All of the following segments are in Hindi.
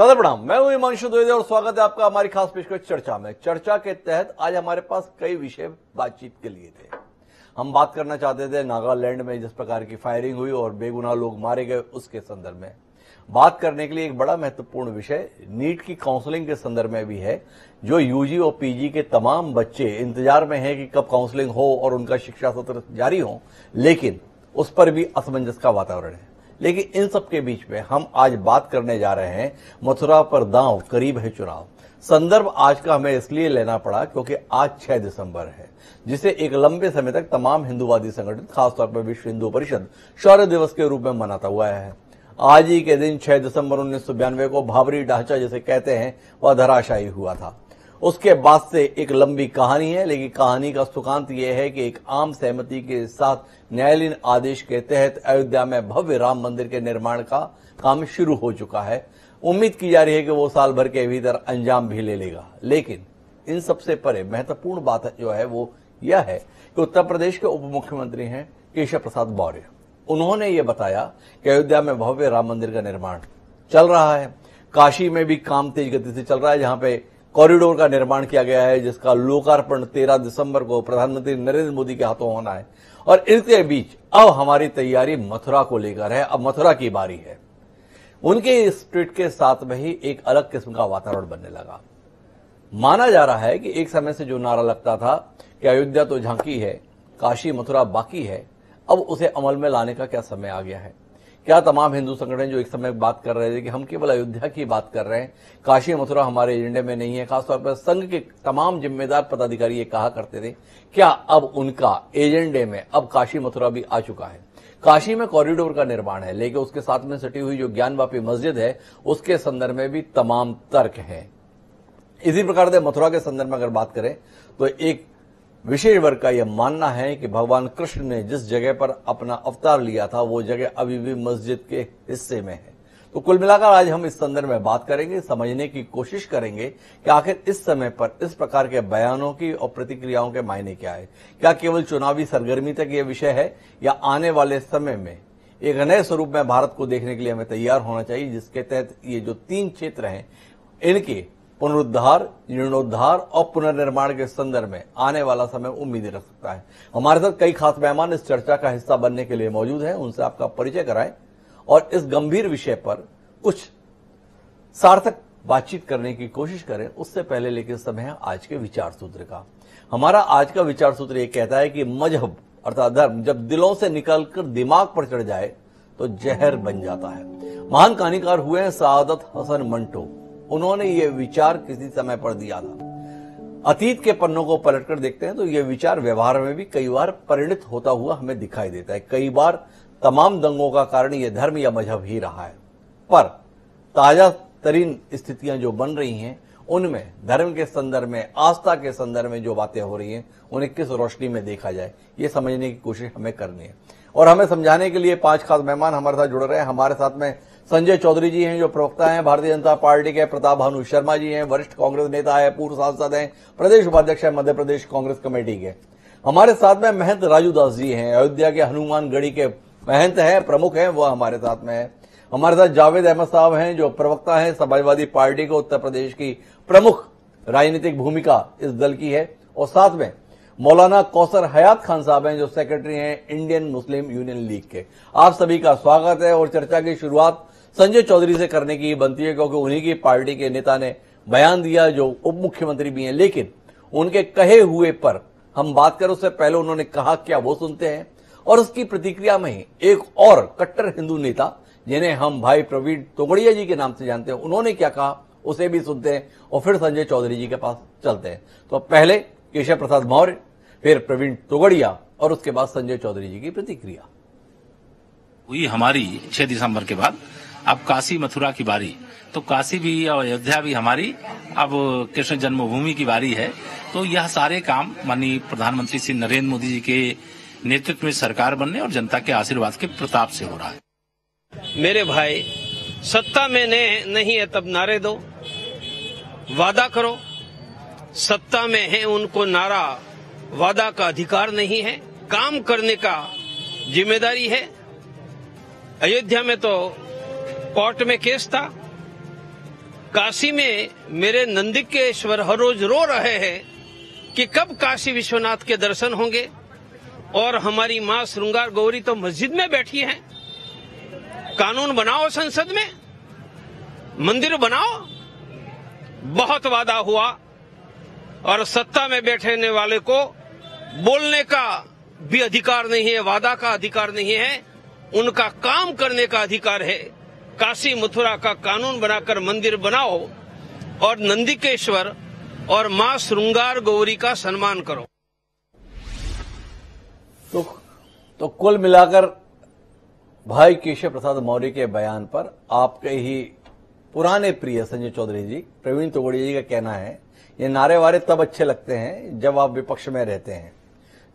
सादर प्रणाम, मैं हूं हिमांशु द्विवेदी और स्वागत है आपका हमारी खास पेशकश चर्चा में। चर्चा के तहत आज हमारे पास कई विषय बातचीत के लिए थे। हम बात करना चाहते थे नागालैंड में जिस प्रकार की फायरिंग हुई और बेगुनाह लोग मारे गए उसके संदर्भ में। बात करने के लिए एक बड़ा महत्वपूर्ण विषय नीट की काउंसलिंग के संदर्भ में भी है, जो यूजी और पीजी के तमाम बच्चे इंतजार में हैं कि कब काउंसलिंग हो और उनका शिक्षा सत्र जारी हो, लेकिन उस पर भी असमंजस का वातावरण है। लेकिन इन सब के बीच में हम आज बात करने जा रहे हैं मथुरा पर दांव, करीब है चुनाव। संदर्भ आज का हमें इसलिए लेना पड़ा क्योंकि आज 6 दिसंबर है, जिसे एक लंबे समय तक तमाम हिंदूवादी संगठन, खासतौर पर विश्व हिंदू परिषद शौर्य दिवस के रूप में मनाता हुआ है। आज ही के दिन 6 दिसंबर 1992 को भाबरी ढांचा जिसे कहते हैं वह धराशायी हुआ था। उसके बाद से एक लंबी कहानी है, लेकिन कहानी का सुकांत यह है कि एक आम सहमति के साथ न्यायालयीन आदेश के तहत अयोध्या में भव्य राम मंदिर के निर्माण का काम शुरू हो चुका है। उम्मीद की जा रही है कि वो साल भर के भीतर अंजाम भी ले लेगा। लेकिन इन सबसे परे महत्वपूर्ण बात जो है वो यह है कि उत्तर प्रदेश के उप मुख्यमंत्री हैं केशव प्रसाद मौर्य। उन्होंने ये बताया कि अयोध्या में भव्य राम मंदिर का निर्माण चल रहा है। काशी में भी काम तेज गति से चल रहा है, जहां पे कॉरिडोर का निर्माण किया गया है, जिसका लोकार्पण 13 दिसंबर को प्रधानमंत्री नरेंद्र मोदी के हाथों होना है। और इसके बीच अब हमारी तैयारी मथुरा को लेकर है। अब मथुरा की बारी है। उनके इस ट्वीट के साथ में ही एक अलग किस्म का वातावरण बनने लगा। माना जा रहा है कि एक समय से जो नारा लगता था कि अयोध्या तो झांकी है, काशी मथुरा बाकी है, अब उसे अमल में लाने का क्या समय आ गया है। क्या तमाम हिंदू संगठन जो एक समय बात कर रहे थे कि हम केवल अयोध्या की बात कर रहे हैं, काशी मथुरा हमारे एजेंडे में नहीं है, खासतौर पर संघ के तमाम जिम्मेदार पदाधिकारी ये कहा करते थे, क्या अब उनका एजेंडे में अब काशी मथुरा भी आ चुका है। काशी में कॉरिडोर का निर्माण है, लेकिन उसके साथ में सटी हुई जो ज्ञानवापी मस्जिद है उसके संदर्भ में भी तमाम तर्क हैं। इसी प्रकार से मथुरा के संदर्भ में अगर बात करें तो एक विशेष वर्ग का यह मानना है कि भगवान कृष्ण ने जिस जगह पर अपना अवतार लिया था वो जगह अभी भी मस्जिद के हिस्से में है। तो कुल मिलाकर आज हम इस संदर्भ में बात करेंगे, समझने की कोशिश करेंगे कि आखिर इस समय पर इस प्रकार के बयानों की और प्रतिक्रियाओं के मायने क्या है। क्या केवल चुनावी सरगर्मी तक यह विषय है, या आने वाले समय में एक नए स्वरूप में भारत को देखने के लिए हमें तैयार होना चाहिए, जिसके तहत ये जो 3 क्षेत्र हैं इनके पुनरुद्धार, जीर्णोद्धार और पुनर्निर्माण के संदर्भ में आने वाला समय उम्मीदें रख सकता है। हमारे साथ कई खास मेहमान इस चर्चा का हिस्सा बनने के लिए मौजूद हैं। उनसे आपका परिचय कराएं और इस गंभीर विषय पर कुछ सार्थक बातचीत करने की कोशिश करें। उससे पहले लेकिन समय है आज के विचार सूत्र का। हमारा आज का विचार सूत्र ये कहता है कि मजहब अर्थात धर्म जब दिलों से निकलकर दिमाग पर चढ़ जाए तो जहर बन जाता है। महान कहानीकार हुए हैं सआदत हसन मंटो। उन्होंने ये विचार किसी समय पर दिया था। अतीत के पन्नों को पलटकर देखते हैं तो ये विचार व्यवहार में भी कई बार परिणत होता हुआ हमें दिखाई देता है। कई बार तमाम दंगों का कारण ये धर्म या मजहब ही रहा है। पर ताजा तरीन स्थितियां जो बन रही हैं उनमें धर्म के संदर्भ में, आस्था के संदर्भ में जो बातें हो रही हैं उन्हें किस रोशनी में देखा जाए, ये समझने की कोशिश हमें करनी है। और हमें समझाने के लिए 5 खास मेहमान हमारे साथ जुड़ रहे हैं। हमारे साथ में संजय चौधरी जी हैं जो प्रवक्ता हैं भारतीय जनता पार्टी के, प्रताप भानु शर्मा जी हैं वरिष्ठ कांग्रेस नेता है, पूर्व सांसद हैं, प्रदेश उपाध्यक्ष है मध्य प्रदेश कांग्रेस कमेटी के। हमारे साथ में महंत राजू दास जी हैं, अयोध्या के हनुमानगढ़ी के महंत हैं, प्रमुख हैं, वह हमारे साथ में है। हमारे साथ जावेद अहमद साहब हैं जो प्रवक्ता हैं समाजवादी पार्टी को, उत्तर प्रदेश की प्रमुख राजनीतिक भूमिका इस दल की है। और साथ में मौलाना कौसर हयात खान साहब हैं जो सेक्रेटरी हैं इंडियन मुस्लिम यूनियन लीग के। आप सभी का स्वागत है। और चर्चा की शुरुआत संजय चौधरी से करने की बनती है क्योंकि उन्हीं की पार्टी के नेता ने बयान दिया, जो उप मुख्यमंत्री भी हैं, लेकिन उनके कहे हुए पर हम बात करें उससे पहले उन्होंने कहा क्या वो सुनते हैं। और उसकी प्रतिक्रिया में ही एक और कट्टर हिंदू नेता जिन्हें हम भाई प्रवीण तोगड़िया जी के नाम से जानते हैं, उन्होंने क्या कहा उसे भी सुनते हैं और फिर संजय चौधरी जी के पास चलते हैं। तो पहले केशव प्रसाद मौर्य, फिर प्रवीण तोगड़िया और उसके बाद संजय चौधरी जी की प्रतिक्रिया हुई हमारी 6 दिसंबर के बाद। अब काशी मथुरा की बारी, तो काशी भी और अयोध्या भी हमारी अब कृष्ण जन्मभूमि की बारी है। तो यह सारे काम माननीय प्रधानमंत्री श्री नरेंद्र मोदी जी के नेतृत्व में सरकार बनने और जनता के आशीर्वाद के प्रताप से हो रहा है। मेरे भाई, सत्ता में नहीं है तब नारे दो, वादा करो। सत्ता में है उनको नारा वादा का अधिकार नहीं है, काम करने का जिम्मेदारी है। अयोध्या में तो कोर्ट में केस था, काशी में मेरे नंदिकेश्वर हर रोज रो रहे हैं कि कब काशी विश्वनाथ के दर्शन होंगे, और हमारी मां श्रृंगार गौरी तो मस्जिद में बैठी है। कानून बनाओ, संसद में मंदिर बनाओ। बहुत वादा हुआ, और सत्ता में बैठने वाले को बोलने का भी अधिकार नहीं है, वादा का अधिकार नहीं है, उनका काम करने का अधिकार है। काशी मथुरा का कानून बनाकर मंदिर बनाओ और नंदिकेश्वर और मां श्रृंगार गौरी का सम्मान करो। तो कुल मिलाकर भाई केशव प्रसाद मौर्य के बयान पर आपके ही पुराने प्रिय संजय चौधरी जी, प्रवीण तोगड़िया जी का कहना है, ये नारे वारे तब अच्छे लगते हैं जब आप विपक्ष में रहते हैं,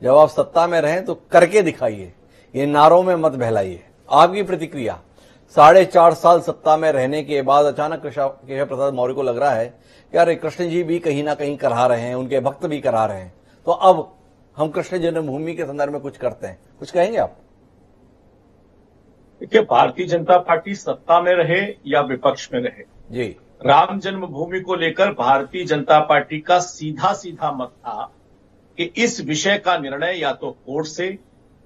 जब आप सत्ता में रहें तो करके दिखाइए, ये नारों में मत बहलाइए। आपकी प्रतिक्रिया? 4.5 साल सत्ता में रहने के बाद अचानक केशव प्रसाद मौर्य को लग रहा है कि यार कृष्ण जी भी कहीं ना कहीं करा रहे हैं, उनके भक्त भी करा रहे हैं, तो अब हम कृष्ण जन्मभूमि के संदर्भ में कुछ करते हैं। कुछ कहेंगे आप? देखिए, भारतीय जनता पार्टी सत्ता में रहे या विपक्ष में रहे जी, राम जन्मभूमि को लेकर भारतीय जनता पार्टी का सीधा सीधा मत था कि इस विषय का निर्णय या तो कोर्ट से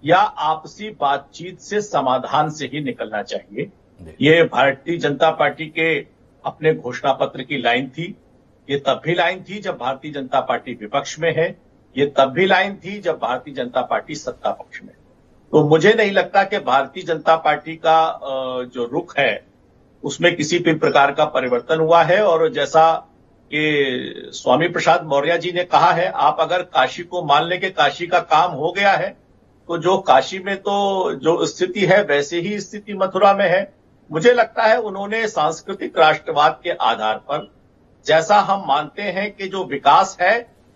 या आपसी बातचीत से, समाधान से ही निकलना चाहिए। ये भारतीय जनता पार्टी के अपने घोषणा पत्र की लाइन थी। ये तब भी लाइन थी जब भारतीय जनता पार्टी विपक्ष में है, ये तब भी लाइन थी जब भारतीय जनता पार्टी सत्ता पक्ष में। तो मुझे नहीं लगता कि भारतीय जनता पार्टी का जो रुख है उसमें किसी भी प्रकार का परिवर्तन हुआ है। और जैसा कि स्वामी प्रसाद मौर्य जी ने कहा है, आप अगर काशी को मान लें कि काशी का काम हो गया है, तो जो काशी में तो जो स्थिति है वैसे ही स्थिति मथुरा में है। मुझे लगता है उन्होंने सांस्कृतिक राष्ट्रवाद के आधार पर, जैसा हम मानते हैं कि जो विकास है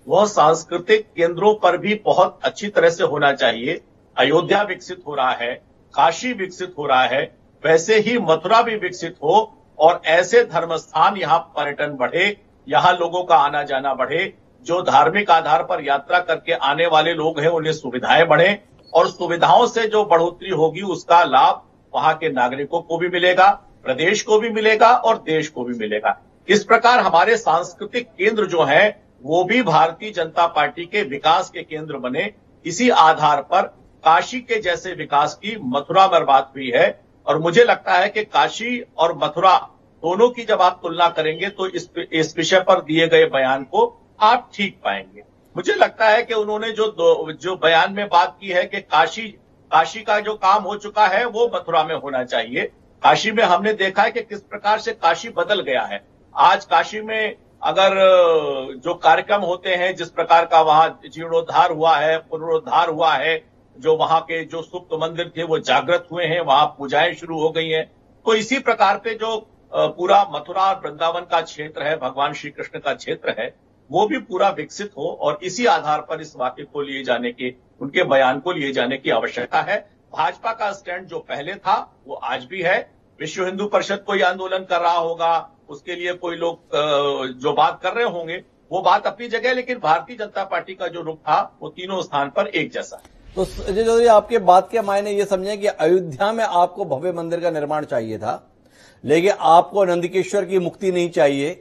वह सांस्कृतिक केंद्रों पर भी बहुत अच्छी तरह से होना चाहिए। अयोध्या विकसित हो रहा है, काशी विकसित हो रहा है, वैसे ही मथुरा भी विकसित हो और ऐसे धर्म स्थान यहां पर्यटन बढ़े, यहां लोगों का आना जाना बढ़े, जो धार्मिक आधार पर यात्रा करके आने वाले लोग हैं उन्हें सुविधाएं बढ़े, और सुविधाओं से जो बढ़ोतरी होगी उसका लाभ वहां के नागरिकों को भी मिलेगा, प्रदेश को भी मिलेगा और देश को भी मिलेगा। इस प्रकार हमारे सांस्कृतिक केंद्र जो है वो भी भारतीय जनता पार्टी के विकास के केंद्र बने। इसी आधार पर काशी के जैसे विकास की मथुरा में बात हुई है, और मुझे लगता है कि काशी और मथुरा दोनों की जब आप तुलना करेंगे तो इस विषय पर दिए गए बयान को आप ठीक पाएंगे। मुझे लगता है कि उन्होंने जो बयान में बात की है कि काशी का जो काम हो चुका है वो मथुरा में होना चाहिए। काशी में हमने देखा है कि किस प्रकार से काशी बदल गया है। आज काशी में अगर जो कार्यक्रम होते हैं, जिस प्रकार का वहां जीर्णोद्धार हुआ है, पुनरुद्धार हुआ है, जो वहां के जो सुप्त मंदिर थे वो जागृत हुए हैं, वहां पूजाएं शुरू हो गई हैं। तो इसी प्रकार पे जो पूरा मथुरा और वृंदावन का क्षेत्र है, भगवान श्री कृष्ण का क्षेत्र है, वो भी पूरा विकसित हो, और इसी आधार पर इस वाक्य को लिए जाने के, उनके बयान को लिए जाने की आवश्यकता है। भाजपा का स्टैंड जो पहले था वो आज भी है। विश्व हिंदू परिषद कोई आंदोलन कर रहा होगा, उसके लिए कोई लोग जो बात कर रहे होंगे, वो बात अपनी जगह, लेकिन भारतीय जनता पार्टी का जो रुख था वो तीनों स्थान पर एक जैसा है। तो संजय चौधरी, आपके बात के मायने ये समझें कि अयोध्या में आपको भव्य मंदिर का निर्माण चाहिए था, लेकिन आपको नंदिकेश्वर की मुक्ति नहीं चाहिए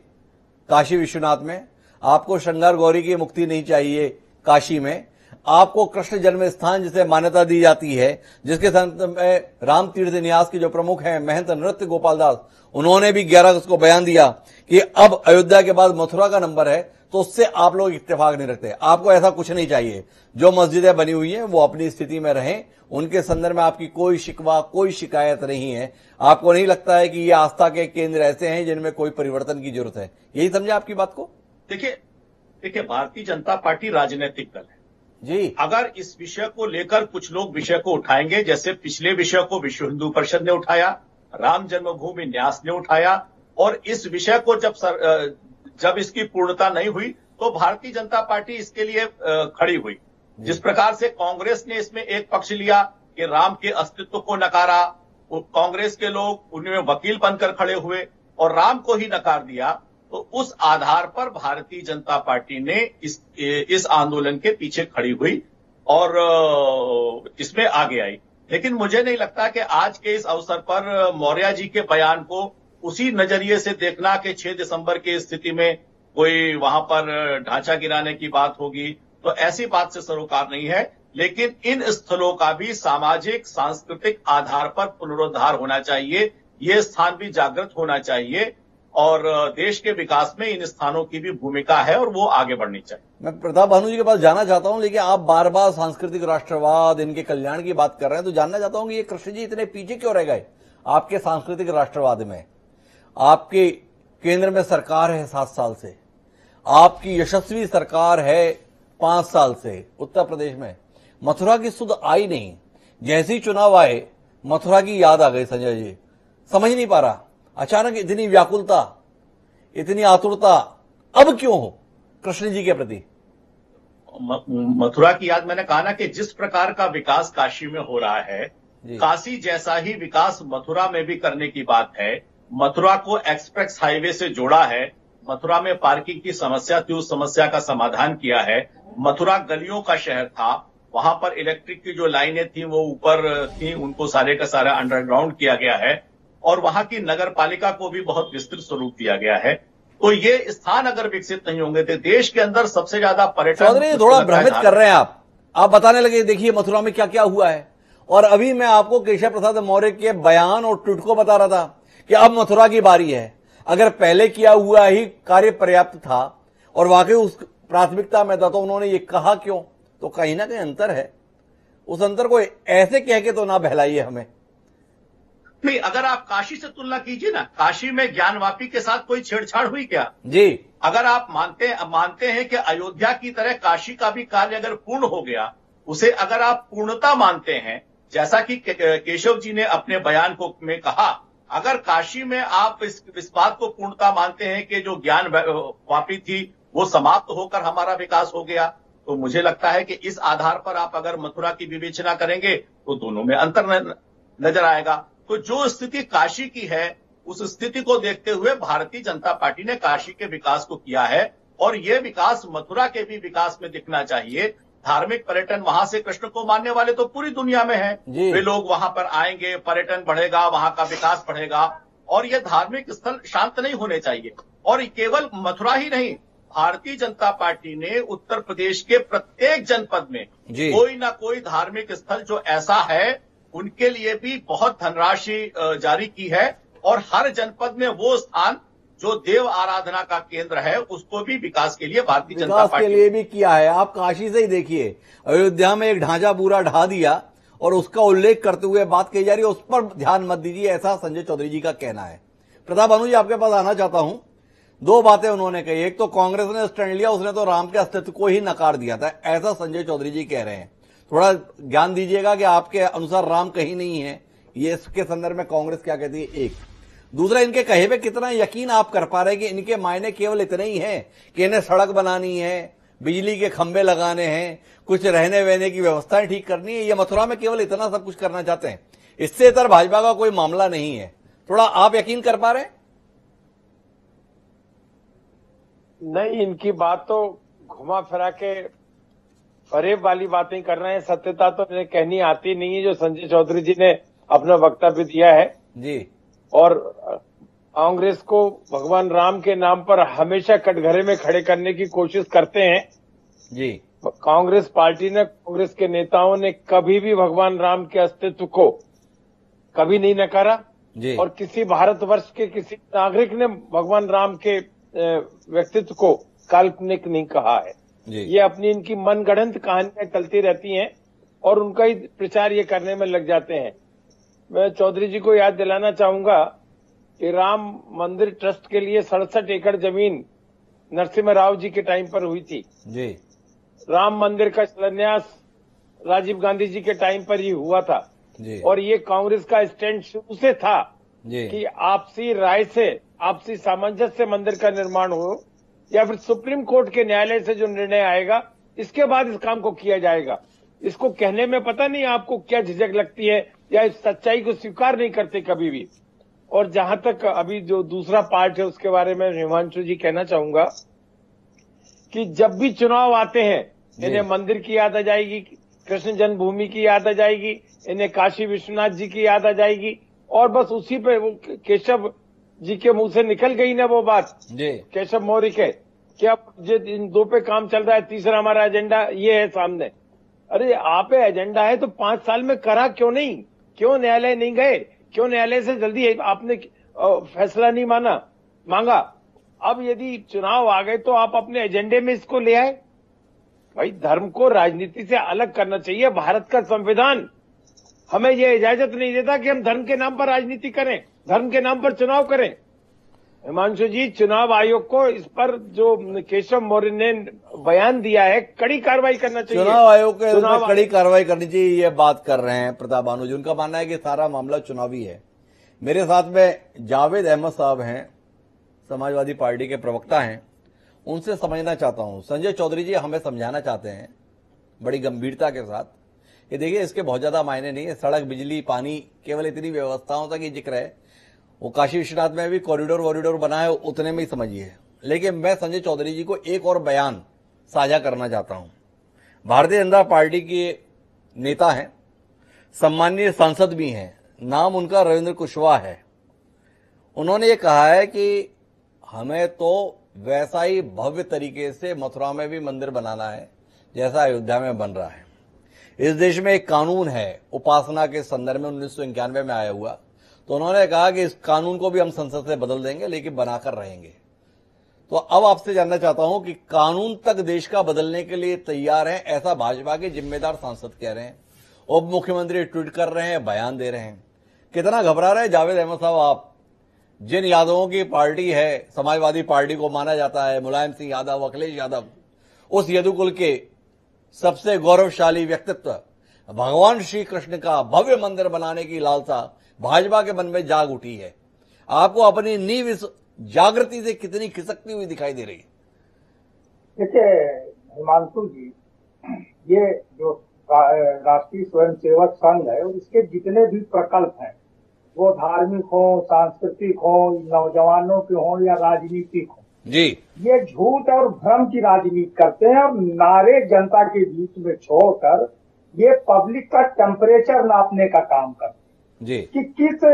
काशी विश्वनाथ में, आपको श्रृंगार गौरी की मुक्ति नहीं चाहिए काशी में, आपको कृष्ण जन्म स्थान जिसे मान्यता दी जाती है, जिसके संत में राम तीर्थ न्यास के जो प्रमुख हैं महंत नृत्य गोपाल दास, उन्होंने भी 11 अगस्त को बयान दिया कि अब अयोध्या के बाद मथुरा का नंबर है, तो उससे आप लोग इत्तेफाक नहीं रखते। आपको ऐसा कुछ नहीं चाहिए। जो मस्जिदें बनी हुई हैं वो अपनी स्थिति में रहें, उनके संदर्भ में आपकी कोई शिकवा, कोई शिकायत नहीं है। आपको नहीं लगता है कि ये आस्था के केंद्र ऐसे हैं जिनमें कोई परिवर्तन की जरूरत है। यही समझे आपकी बात को? देखिए, भारतीय जनता पार्टी राजनीतिक दल है जी। अगर इस विषय को लेकर कुछ लोग विषय को उठाएंगे, जैसे पिछले विषय को विश्व हिंदू परिषद ने उठाया, राम जन्मभूमि न्यास ने उठाया, और इस विषय को जब इसकी पूर्णता नहीं हुई तो भारतीय जनता पार्टी इसके लिए खड़ी हुई। जिस प्रकार से कांग्रेस ने इसमें एक पक्ष लिया कि राम के अस्तित्व को नकारा, कांग्रेस के लोग उनमें वकील बनकर खड़े हुए और राम को ही नकार दिया, तो उस आधार पर भारतीय जनता पार्टी ने इस आंदोलन के पीछे खड़ी हुई और इसमें आगे आई। लेकिन मुझे नहीं लगता कि आज के इस अवसर पर मौर्य जी के बयान को उसी नजरिए से देखना कि 6 दिसंबर की स्थिति में कोई वहां पर ढांचा गिराने की बात होगी, तो ऐसी बात से सरोकार नहीं है। लेकिन इन स्थलों का भी सामाजिक सांस्कृतिक आधार पर पुनरुद्धार होना चाहिए, ये स्थान भी जागृत होना चाहिए और देश के विकास में इन स्थानों की भी भूमिका है और वो आगे बढ़नी चाहिए। मैं प्रताप भानु जी के पास जाना चाहता हूं, लेकिन आप बार बार सांस्कृतिक राष्ट्रवाद, इनके कल्याण की बात कर रहे हैं, तो जानना चाहता हूं कि ये कृष्ण जी इतने पीछे क्यों रह गए आपके सांस्कृतिक राष्ट्रवाद में? आपके केंद्र में सरकार है 7 साल से, आपकी यशस्वी सरकार है 5 साल से उत्तर प्रदेश में, मथुरा की सुध आई नहीं। जैसे ही चुनाव आए मथुरा की याद आ गई। संजय जी समझ नहीं पा रहा, अचानक इतनी व्याकुलता, इतनी आतुरता अब क्यों हो कृष्ण जी के प्रति? मथुरा की याद, मैंने कहा ना कि जिस प्रकार का विकास काशी में हो रहा है, काशी जैसा ही विकास मथुरा में भी करने की बात है। मथुरा को एक्सप्रेस हाईवे से जोड़ा है, मथुरा में पार्किंग की समस्या थी, उस समस्या का समाधान किया है। मथुरा गलियों का शहर था, वहां पर इलेक्ट्रिक की जो लाइनें थी वो ऊपर थी, उनको सारे का सारा अंडरग्राउंड किया गया है और वहां की नगर पालिका को भी बहुत विस्तृत स्वरूप दिया गया है। तो ये स्थान अगर विकसित नहीं होंगे तो देश के अंदर सबसे ज्यादा पर्यटन। चौधरी थोड़ा भ्रमित कर रहे हैं आप बताने लगे देखिए मथुरा में क्या क्या हुआ है। और अभी मैं आपको केशव प्रसाद मौर्य के बयान और ट्वीट को बता रहा था कि अब मथुरा की बारी है। अगर पहले किया हुआ ही कार्य पर्याप्त था और वाकई उस प्राथमिकता में था तो उन्होंने ये कहा क्यों? तो कहीं ना कहीं अंतर है, उस अंतर को ऐसे कह के तो ना बहलाइए हमें। नहीं, अगर आप काशी से तुलना कीजिए ना, काशी में ज्ञानवापी के साथ कोई छेड़छाड़ हुई क्या? जी, अगर आप मानते हैं कि अयोध्या की तरह काशी का भी कार्य अगर पूर्ण हो गया, उसे अगर आप पूर्णता मानते हैं, जैसा कि केशव जी ने अपने बयान में कहा, अगर काशी में आप इस बात को पूर्णता मानते हैं कि जो ज्ञान वापी थी वो समाप्त होकर हमारा विकास हो गया, तो मुझे लगता है कि इस आधार पर आप अगर मथुरा की विवेचना करेंगे तो दोनों में अंतर नजर आएगा। तो जो स्थिति काशी की है उस स्थिति को देखते हुए भारतीय जनता पार्टी ने काशी के विकास को किया है और ये विकास मथुरा के भी विकास में दिखना चाहिए। धार्मिक पर्यटन, वहां से कृष्ण को मानने वाले तो पूरी दुनिया में हैं, वे लोग वहां पर आएंगे, पर्यटन बढ़ेगा, वहां का विकास बढ़ेगा और ये धार्मिक स्थल शांत नहीं होने चाहिए। और केवल मथुरा ही नहीं, भारतीय जनता पार्टी ने उत्तर प्रदेश के प्रत्येक जनपद में कोई ना कोई धार्मिक स्थल जो ऐसा है उनके लिए भी बहुत धनराशि जारी की है और हर जनपद में वो स्थान जो देव आराधना का केंद्र है उसको भी विकास के लिए भारतीय जनता पार्टी के लिए भी किया है। आप काशी से ही देखिए, अयोध्या में एक ढांचा पूरा ढा दिया और उसका उल्लेख करते हुए बात कही जा रही है, उस पर ध्यान मत दीजिए, ऐसा संजय चौधरी जी का कहना है। प्रताप भानु जी आपके पास आना चाहता हूं। 2 बातें उन्होंने कही, एक तो कांग्रेस ने स्टैंड लिया, उसने तो राम के अस्तित्व को ही नकार दिया था, ऐसा संजय चौधरी जी कह रहे हैं। थोड़ा ज्ञान दीजिएगा कि आपके अनुसार राम कहीं नहीं है, ये इसके संदर्भ में कांग्रेस क्या कहती है। एक दूसरा, इनके कहे पे कितना यकीन आप कर पा रहे हैं कि इनके मायने केवल इतने ही हैं कि इन्हें सड़क बनानी है, बिजली के खंभे लगाने हैं, कुछ रहने वहने की व्यवस्थाएं ठीक करनी है, ये मथुरा में केवल इतना सब कुछ करना चाहते हैं, इससे इतर भाजपा का कोई मामला नहीं है। थोड़ा आप यकीन कर पा रहे हैं? नहीं, इनकी बात तो घुमा फिरा के फरेब वाली बातें कर रहे हैं, सत्यता तो इन्हें कहनी आती नहीं है जो संजय चौधरी जी ने अपना वक्तव्य दिया है जी। और कांग्रेस को भगवान राम के नाम पर हमेशा कटघरे में खड़े करने की कोशिश करते हैं जी। कांग्रेस पार्टी ने, कांग्रेस के नेताओं ने कभी भी भगवान राम के अस्तित्व को कभी नहीं नकारा जी। और किसी भारतवर्ष के किसी नागरिक ने भगवान राम के व्यक्तित्व को काल्पनिक नहीं कहा है। ये अपनी इनकी मनगढ़ंत कहानियां चलती रहती हैं और उनका ही प्रचार ये करने में लग जाते हैं। मैं चौधरी जी को याद दिलाना चाहूंगा कि राम मंदिर ट्रस्ट के लिए 67 एकड़ जमीन नरसिम्हा राव जी के टाइम पर हुई थी जी। राम मंदिर का शिलान्यास राजीव गांधी जी के टाइम पर ही हुआ था जी। और ये कांग्रेस का स्टैंड शुरू से था जी। कि आपसी राय से, आपसी सामंजस्य से मंदिर का निर्माण हो या फिर सुप्रीम कोर्ट के न्यायालय से जो निर्णय आएगा इसके बाद इस काम को किया जाएगा। इसको कहने में पता नहीं आपको क्या झिझक लगती है या इस सच्चाई को स्वीकार नहीं करते कभी भी। और जहां तक अभी जो दूसरा पार्ट है उसके बारे में हिमांशु जी कहना चाहूंगा कि जब भी चुनाव आते हैं इन्हें मंदिर की याद आ जाएगी, कृष्ण जन्मभूमि की याद आ जाएगी, इन्हें काशी विश्वनाथ जी की याद आ जाएगी और बस उसी पे वो केशव जी के मुंह से निकल गई ना वो बात जी केशव मौर्य के कि अब इन दो पे काम चल रहा है, तीसरा हमारा एजेंडा ये है सामने। अरे आप एजेंडा है तो 5 साल में करा क्यों नहीं? क्यों न्यायालय नहीं गए? क्यों न्यायालय से जल्दी आपने फैसला नहीं मांगा? अब यदि चुनाव आ गए तो आप अपने एजेंडे में इसको ले आए। भाई धर्म को राजनीति से अलग करना चाहिए। भारत का संविधान हमें यह इजाजत नहीं देता कि हम धर्म के नाम पर राजनीति करें, धर्म के नाम पर चुनाव करें। हिमांशु जी, चुनाव आयोग को इस पर जो केशव मौर्य ने बयान दिया है कड़ी कार्रवाई करना चाहिए। चुनाव आयोग के ऊपर कड़ी कार्रवाई करनी चाहिए, ये बात कर रहे हैं प्रताप बानू जी। उनका मानना है कि सारा मामला चुनावी है। मेरे साथ में जावेद अहमद साहब हैं, समाजवादी पार्टी के प्रवक्ता हैं। उनसे समझना चाहता हूं। संजय चौधरी जी हमें समझाना चाहते हैं बड़ी गंभीरता के साथ कि देखिए इसके बहुत ज्यादा मायने नहीं है, सड़क, बिजली, पानी, केवल इतनी व्यवस्थाओं तक ही जिक्र है। वो काशी विश्वनाथ में भी कॉरिडोर बना है, उतने में ही समझिए। लेकिन मैं संजय चौधरी जी को एक और बयान साझा करना चाहता हूं। भारतीय जनता पार्टी के नेता हैं, सम्माननीय सांसद भी हैं, नाम उनका रविंद्र कुशवाहा है। उन्होंने ये कहा है कि हमें तो वैसा ही भव्य तरीके से मथुरा में भी मंदिर बनाना है जैसा अयोध्या में बन रहा है। इस देश में एक कानून है उपासना के संदर्भ में 1991 में आया हुआ, तो उन्होंने कहा कि इस कानून को भी हम संसद से बदल देंगे लेकिन बनाकर रहेंगे। तो अब आपसे जानना चाहता हूं कि कानून तक देश का बदलने के लिए तैयार हैं, ऐसा भाजपा के जिम्मेदार सांसद कह रहे हैं, उप मुख्यमंत्री ट्वीट कर रहे हैं, बयान दे रहे हैं। कितना घबरा रहे जावेद अहमद साहब आप? जिन यादवों की पार्टी है, समाजवादी पार्टी को माना जाता है, मुलायम सिंह यादव, अखिलेश यादव, उस यदुकुल के सबसे गौरवशाली व्यक्तित्व भगवान श्री कृष्ण का भव्य मंदिर बनाने की लालसा भाजपा के मन में जाग उठी है। आपको अपनी नींव इस जागृति से कितनी खिसकती हुई दिखाई दे रही है? देखिए हिमांशु जी, ये जो राष्ट्रीय स्वयंसेवक संघ है और इसके जितने भी प्रकल्प हैं, वो धार्मिक हो, सांस्कृतिक हो, नौजवानों के हो या राजनीतिक हो जी, ये झूठ और भ्रम की राजनीति करते हैं और नारे जनता के बीच में छोड़कर ये पब्लिक का टेम्परेचर नापने का काम करते हैं जी कि किस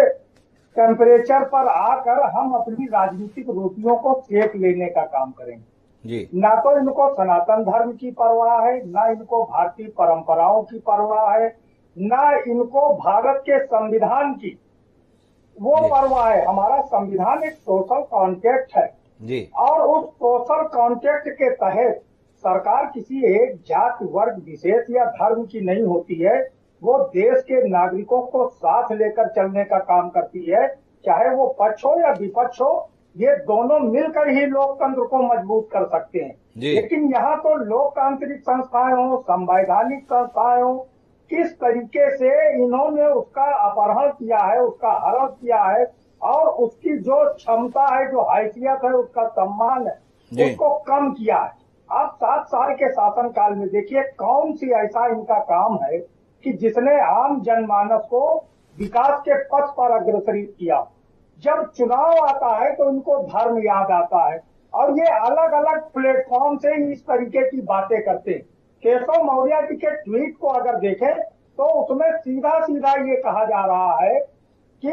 टेम्परेचर पर आकर हम अपनी राजनीतिक रोटियों को सेक लेने का काम करेंगे जी। ना तो इनको सनातन धर्म की परवाह है, ना इनको भारतीय परंपराओं की परवाह है, ना इनको भारत के संविधान की वो परवाह है। हमारा संविधान एक सोशल कॉन्ट्रैक्ट है जी, और उस सोशल कॉन्ट्रैक्ट के तहत सरकार किसी एक जाति, वर्ग विशेष या धर्म की नहीं होती है। वो देश के नागरिकों को साथ लेकर चलने का काम करती है, चाहे वो पक्ष हो या विपक्ष हो। ये दोनों मिलकर ही लोकतंत्र को मजबूत कर सकते हैं। लेकिन यहाँ तो लोकतांत्रिक संस्थाएं हो, संवैधानिक संस्थाएं हो, किस तरीके से इन्होंने उसका अपहरण किया है, उसका हरण किया है और उसकी जो क्षमता है, जो हैसियत है, उसका सम्मान है, उसको कम किया है। आप 7 साल के शासनकाल में देखिए कौन सी ऐसा इनका काम है कि जिसने आम जनमानस को विकास के पथ पर अग्रसरित किया। जब चुनाव आता है तो इनको धर्म याद आता है और ये अलग अलग प्लेटफॉर्म से इस तरीके की बातें करते हैं। केशव मौर्य जी के ट्वीट को अगर देखें तो उसमें सीधा सीधा ये कहा जा रहा है कि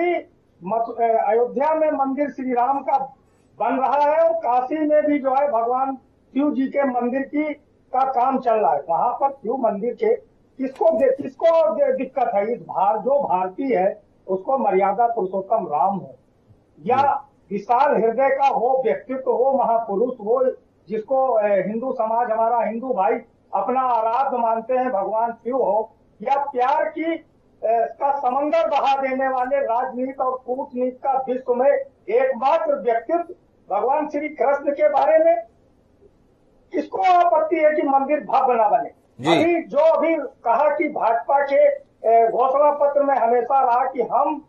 अयोध्या में मंदिर श्री राम का बन रहा है और काशी में भी जो है भगवान शिव जी के मंदिर का काम चल रहा है। वहां पर शिव मंदिर के किसको दिक्कत है? इस जो भारतीय है उसको मर्यादा पुरुषोत्तम राम हो या विशाल हृदय का हो, व्यक्तित्व हो, महापुरुष हो, जिसको हिंदू समाज, हमारा हिंदू भाई अपना आराध्य मानते हैं, भगवान शिव हो, या प्यार की का समंदर बहा देने वाले राजनीति और कूटनीति का विश्व में एकमात्र व्यक्तित्व भगवान श्री कृष्ण के बारे में किसको आपत्ति है कि मंदिर भव्य न बने? अभी कहा कि भाजपा के घोषणा पत्र में हमेशा रहा कि हम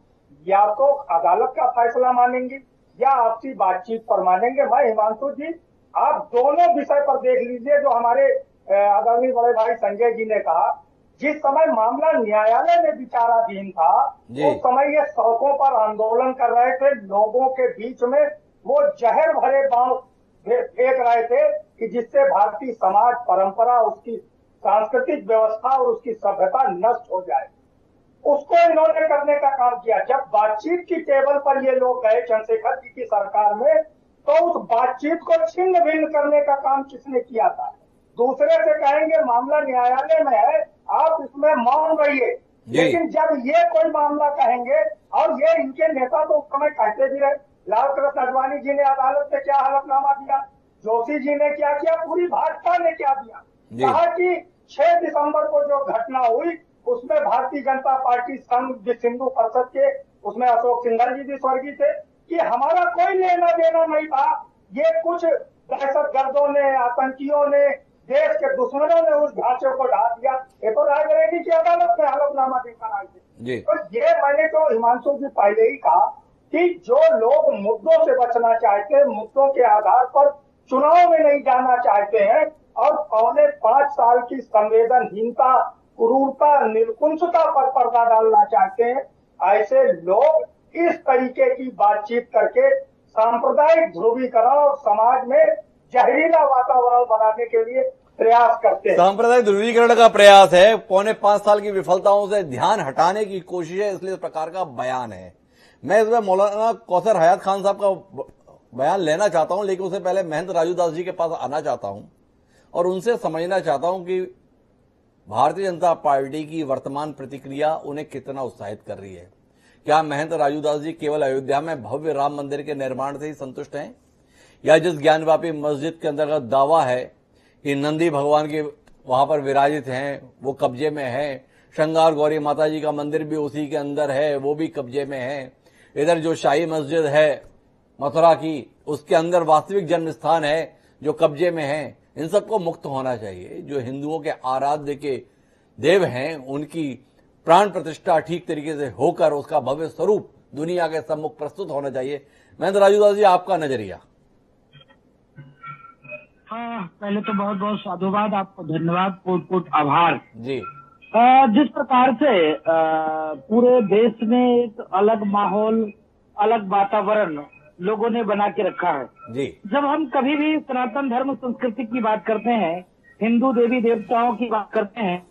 या तो अदालत का फैसला मानेंगे या आपसी बातचीत पर मानेंगे। मैं हिमांशु जी, आप दोनों विषय पर देख लीजिए जो हमारे आदरणीय बड़े भाई संजय जी ने कहा। जिस समय मामला न्यायालय में विचाराधीन था उस समय ये सड़कों पर आंदोलन कर रहे थे, लोगों के बीच में वो जहर भरे बाण फेंक रहे थे कि जिससे भारतीय समाज, परंपरा, उसकी सांस्कृतिक व्यवस्था और उसकी सभ्यता नष्ट हो जाए। उसको इन्होंने करने का काम किया। जब बातचीत की टेबल पर ये लोग गए चंद्रशेखर जी की सरकार में, तो उस बातचीत को छिन्न भिन्न करने का काम किसने किया था? दूसरे से कहेंगे मामला न्यायालय में है, आप इसमें मौन रहिए, लेकिन जब ये कोई मामला कहेंगे, और ये इनके नेता तो उस समय कहते भी रहे, लाल कृष्ण आडवाणी जी ने अदालत में क्या हलफनामा दिया, जोशी जी ने क्या किया, पूरी भाजपा ने क्या दिया, कहा कि 6 दिसंबर को जो घटना हुई उसमें भारतीय जनता पार्टी संघ सिंधु परिषद के उसमें अशोक सिंघल जी भी स्वर्गीय थे कि हमारा कोई लेना देना नहीं था, ये कुछ दहशतगर्दों ने, आतंकियों ने, देश के दुश्मनों ने उस ढांचे को ढा दिया। ये तो रायबरेली की अदालत में हलफनामा देकर आए थे। तो ये मैंने तो हिमांशु जी पहले ही कहा कि जो लोग मुद्दों से बचना चाहते हैं, मुद्दों के आधार पर चुनाव में नहीं जाना चाहते हैं और 5 साल की संवेदनहीनता, क्रूरता, निर्कुंसता पर पर्दा डालना चाहते हैं, ऐसे लोग इस तरीके की बातचीत करके सांप्रदायिक ध्रुवीकरण और समाज में जहरीला वातावरण बनाने के लिए प्रयास करते हैं। सांप्रदायिक ध्रुवीकरण का प्रयास है, 5.25 साल की विफलताओं से ध्यान हटाने की कोशिश है, इसलिए इस प्रकार का बयान है। मैं इसमें मौलाना कौसर हयात खान साहब का बयान लेना चाहता हूं, लेकिन उससे पहले महंत राजू दास जी के पास आना चाहता हूं और उनसे समझना चाहता हूं कि भारतीय जनता पार्टी की वर्तमान प्रतिक्रिया उन्हें कितना उत्साहित कर रही है। क्या महंत राजू दास जी केवल अयोध्या में भव्य राम मंदिर के निर्माण से ही संतुष्ट हैं, या जिस ज्ञानवापी मस्जिद के अंतर्गत दावा है कि नंदी भगवान के वहां पर विराजित हैं, वो कब्जे में है, श्रृंगार गौरी माता जी का मंदिर भी उसी के अंदर है, वो भी कब्जे में है, इधर जो शाही मस्जिद है मथुरा की, उसके अंदर वास्तविक जन्म स्थान है जो कब्जे में है, इन सबको मुक्त होना चाहिए। जो हिंदुओं के आराध्य के देव हैं, उनकी प्राण प्रतिष्ठा ठीक तरीके से होकर उसका भव्य स्वरूप दुनिया के सम्मुख प्रस्तुत होना चाहिए। महंत राजू दास जी, आपका नजरिया। हाँ, पहले तो बहुत बहुत साधुवाद, आपको धन्यवाद, कोट आभार जी। जिस प्रकार से पूरे देश में एक अलग माहौल, अलग वातावरण लोगों ने बना के रखा है जी। जब हम कभी भी सनातन धर्म संस्कृति की बात करते हैं, हिंदू देवी देवताओं की बात करते हैं,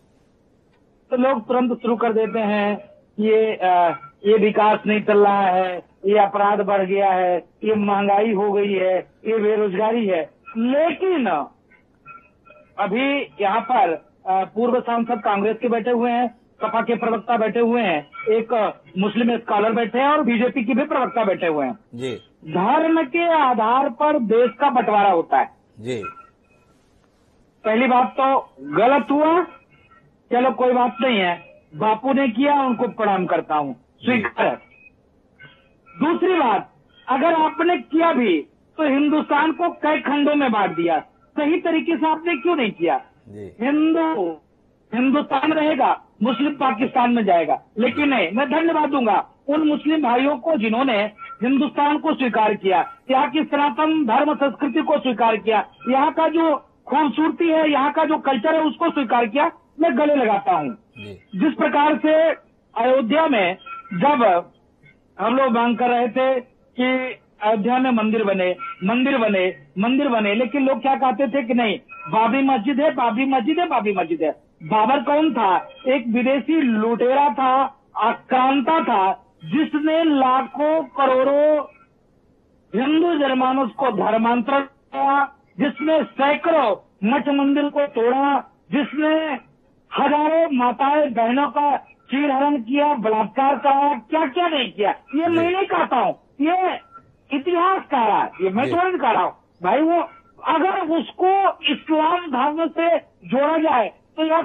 तो लोग तुरंत शुरू कर देते हैं ये विकास नहीं चल रहा है, ये अपराध बढ़ गया है, ये महंगाई हो गई है, ये बेरोजगारी है। लेकिन अभी यहाँ पर पूर्व सांसद कांग्रेस के बैठे हुए हैं, सपा के प्रवक्ता बैठे हुए हैं, एक मुस्लिम स्कॉलर बैठे हैं और बीजेपी के भी प्रवक्ता बैठे हुए हैं जी। धर्म के आधार पर देश का बंटवारा होता है जी। पहली बात तो गलत हुआ, चलो कोई बात नहीं है, बापू ने किया, उनको प्रणाम करता हूँ, स्वीकार है। दूसरी बात, अगर आपने किया भी तो हिंदुस्तान को कई खंडों में बांट दिया, सही तरीके से आपने क्यों नहीं किया? हिंदू हिंदुस्तान रहेगा, मुस्लिम पाकिस्तान में जाएगा। लेकिन नहीं, मैं धन्यवाद दूंगा उन मुस्लिम भाइयों को जिन्होंने हिंदुस्तान को स्वीकार किया, यहाँ की सनातन धर्म संस्कृति को स्वीकार किया, यहाँ का जो खूबसूरती है, यहाँ का जो कल्चर है, उसको स्वीकार किया। मैं गले लगाता हूँ। जिस प्रकार से अयोध्या में जब हम लोग मांग कर रहे थे कि अयोध्या में मंदिर बने, मंदिर बने, मंदिर बने, लेकिन लोग क्या कहते थे कि नहीं, बाबरी मस्जिद है, बाबरी मस्जिद है, बाबरी मस्जिद है। बाबर कौन था? एक विदेशी लुटेरा था, आक्रांता था, जिसने लाखों करोड़ों हिंदू जनमानस को धर्मांतरण किया, जिसने सैकड़ों मठ मंदिर को तोड़ा, जिसने हजारों माताएं बहनों का चीरहरण किया, बलात्कार कराया, क्या क्या नहीं किया। ये मैं नहीं कहता हूँ, ये इतिहास कह रहा है, ये मैं तो नहीं कह रहा हूँ भाई। वो अगर उसको इस्लाम धर्म से जोड़ा जाए तो यार